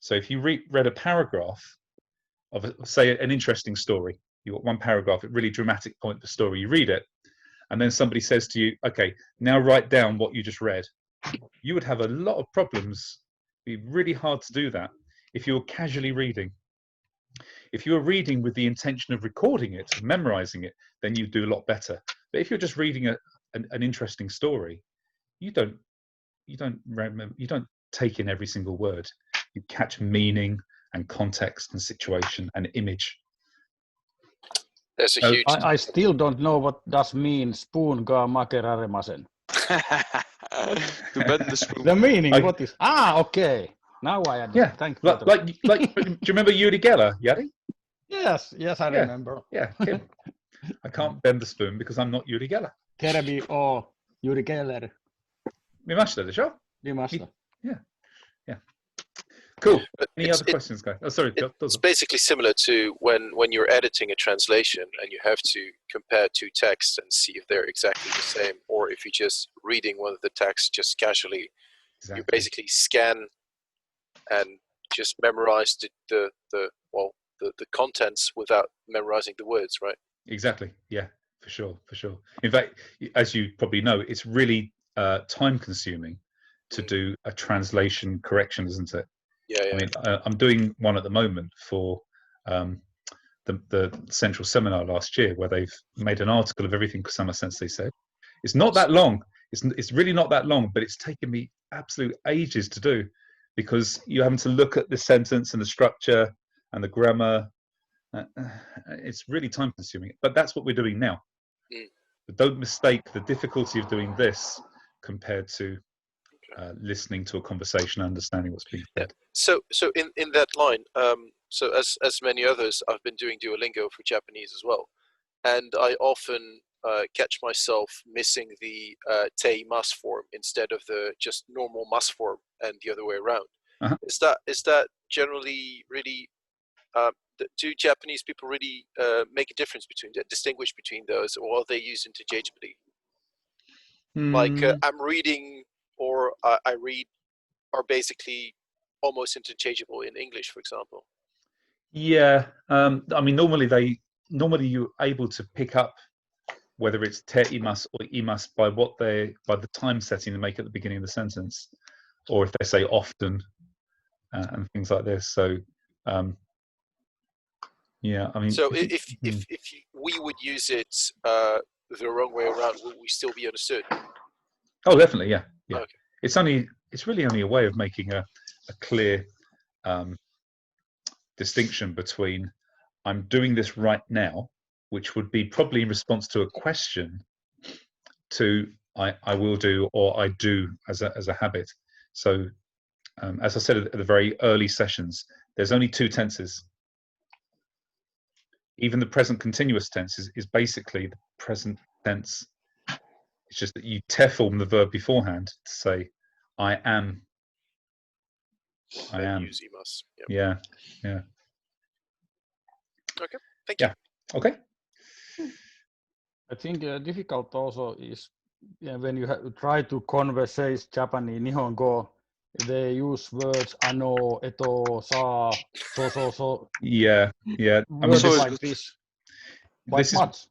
So if you read a paragraph of, say, an interesting story, you've got one paragraph, a really dramatic point of the story, you read it, and then somebody says to you, okay, now write down what you just read. You would have a lot of problems. It'd be really hard to do that if you're casually reading. If you're reading with the intention of recording it, memorizing it, then you do a lot better. But if you're just reading an interesting story, you don't take in every single word. You catch meaning and context and situation and image. There's a huge. I still don't know what does mean spoon ga makeraremasen. To bend the spoon. The meaning, what is? Okay. Now I understand. Yeah. Thank you. Like, do you remember Uri Geller, Yari? Yes, I remember. Yeah, him. I can't bend the spoon because I'm not Uri Geller. Tervi o Uri Geller. Mimashita, de sho? Mimashita. Yeah. Cool. But Any other questions, guys? Oh, sorry. It's basically similar to when you're editing a translation and you have to compare two texts and see if they're exactly the same, or if you're just reading one of the texts just casually. Exactly. You basically scan and just memorize the contents without memorizing the words, right? Exactly. Yeah, for sure. In fact, as you probably know, it's really time consuming to do a translation correction, isn't it? Yeah. I mean, I'm doing one at the moment for the Central Seminar last year, where they've made an article of everything Kusama Sensei said. It's not that long. It's really not that long, but it's taken me absolute ages to do, because you're having to look at the sentence and the structure and the grammar. It's really time consuming, but that's what we're doing now. But don't mistake the difficulty of doing this compared to listening to a conversation, understanding what's being said. So in that line, so as many others, I've been doing Duolingo for Japanese as well, and I often catch myself missing the te mas form instead of the just normal mas form, and the other way around. Is that generally really? Do Japanese people really make a difference distinguish between those, or are they used interchangeably? Like I'm reading or I read are basically almost interchangeable in English, for example. Yeah, I mean, normally you're able to pick up whether it's te imas or imas by the time setting they make at the beginning of the sentence, or if they say often and things like this. So yeah, I mean, so if we would use it the wrong way around, would we still be understood? Oh, definitely, yeah. Okay. It's really only a way of making a clear distinction between I'm doing this right now, which would be probably in response to a question, to I will do or I do as a habit. So as I said at the very early sessions, there's only two tenses. Even the present continuous tense is basically the present tense. It's just that you te form the verb beforehand to say I am. I am. Use imas. Yeah. Okay, thank you. Okay. I think difficult also is when you try to conversate Japanese Nihongo, they use words ano, eto, sa, so. Yeah. Words like this. Quite much.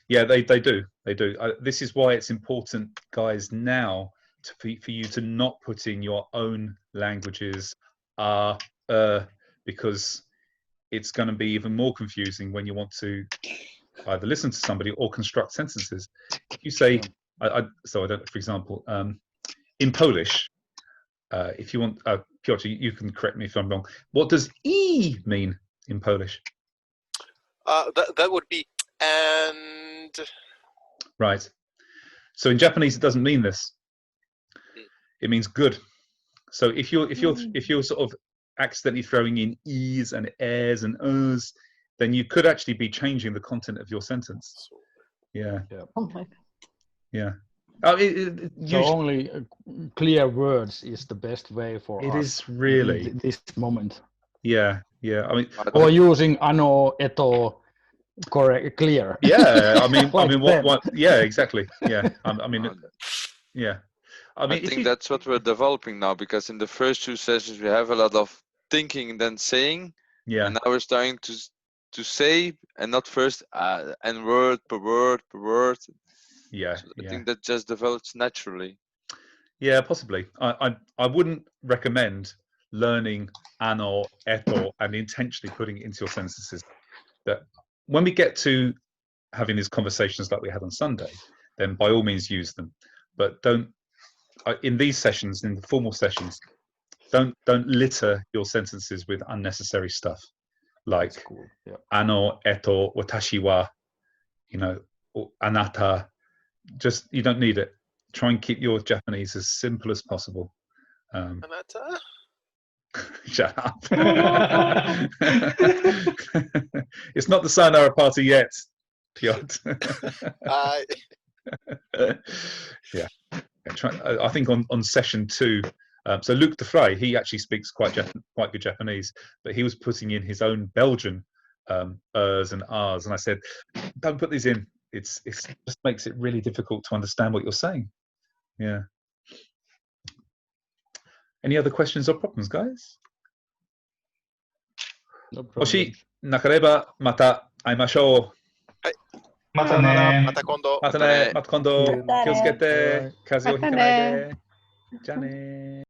Yeah, they do. This is why it's important, guys, now for you to not put in your own languages, because it's going to be even more confusing when you want to either listen to somebody or construct sentences. If you say, so I don't, for example, in Polish, if you want, Piotr, you can correct me if I'm wrong. What does "e" mean in Polish? That would be and. Right. So in Japanese, it doesn't mean this. It means good. So if you're sort of accidentally throwing in e's and airs and ers, then you could actually be changing the content of your sentence. Yeah. Oh my God. Yeah. So only clear words is the best way for us. It is really in this moment. Yeah. I mean, or using ano, eto, correct, clear. Yeah. I mean, like what? Yeah, exactly. Yeah. I mean, yeah. I think that's what we're developing now, because in the first two sessions we have a lot of thinking and then saying. Yeah. And now we're starting to say and not first and word per word per word. Yeah. So I think that just develops naturally. Yeah, possibly. I wouldn't recommend learning ano, eto, and intentionally putting it into your sentences. That when we get to having these conversations like we had on Sunday, then by all means use them. But don't, in these sessions, in the formal sessions, don't litter your sentences with unnecessary stuff like ano, eto, watashi wa, anata. Just, you don't need it. Try and keep your Japanese as simple as possible. Anata? Shut up. It's not the sayonara party yet, Piotr. Yeah. I think on session 2, So Luc de Frey, he actually speaks quite good Japanese, but he was putting in his own Belgian ers and rs, and I said, don't put these in. It just makes it really difficult to understand what you're saying. Yeah. Any other questions or problems, guys? No も problem. しなければまた会いましょまたね。また今度う。またね。また今度。またね気をつけて。風邪をひかないまたで。じゃあね。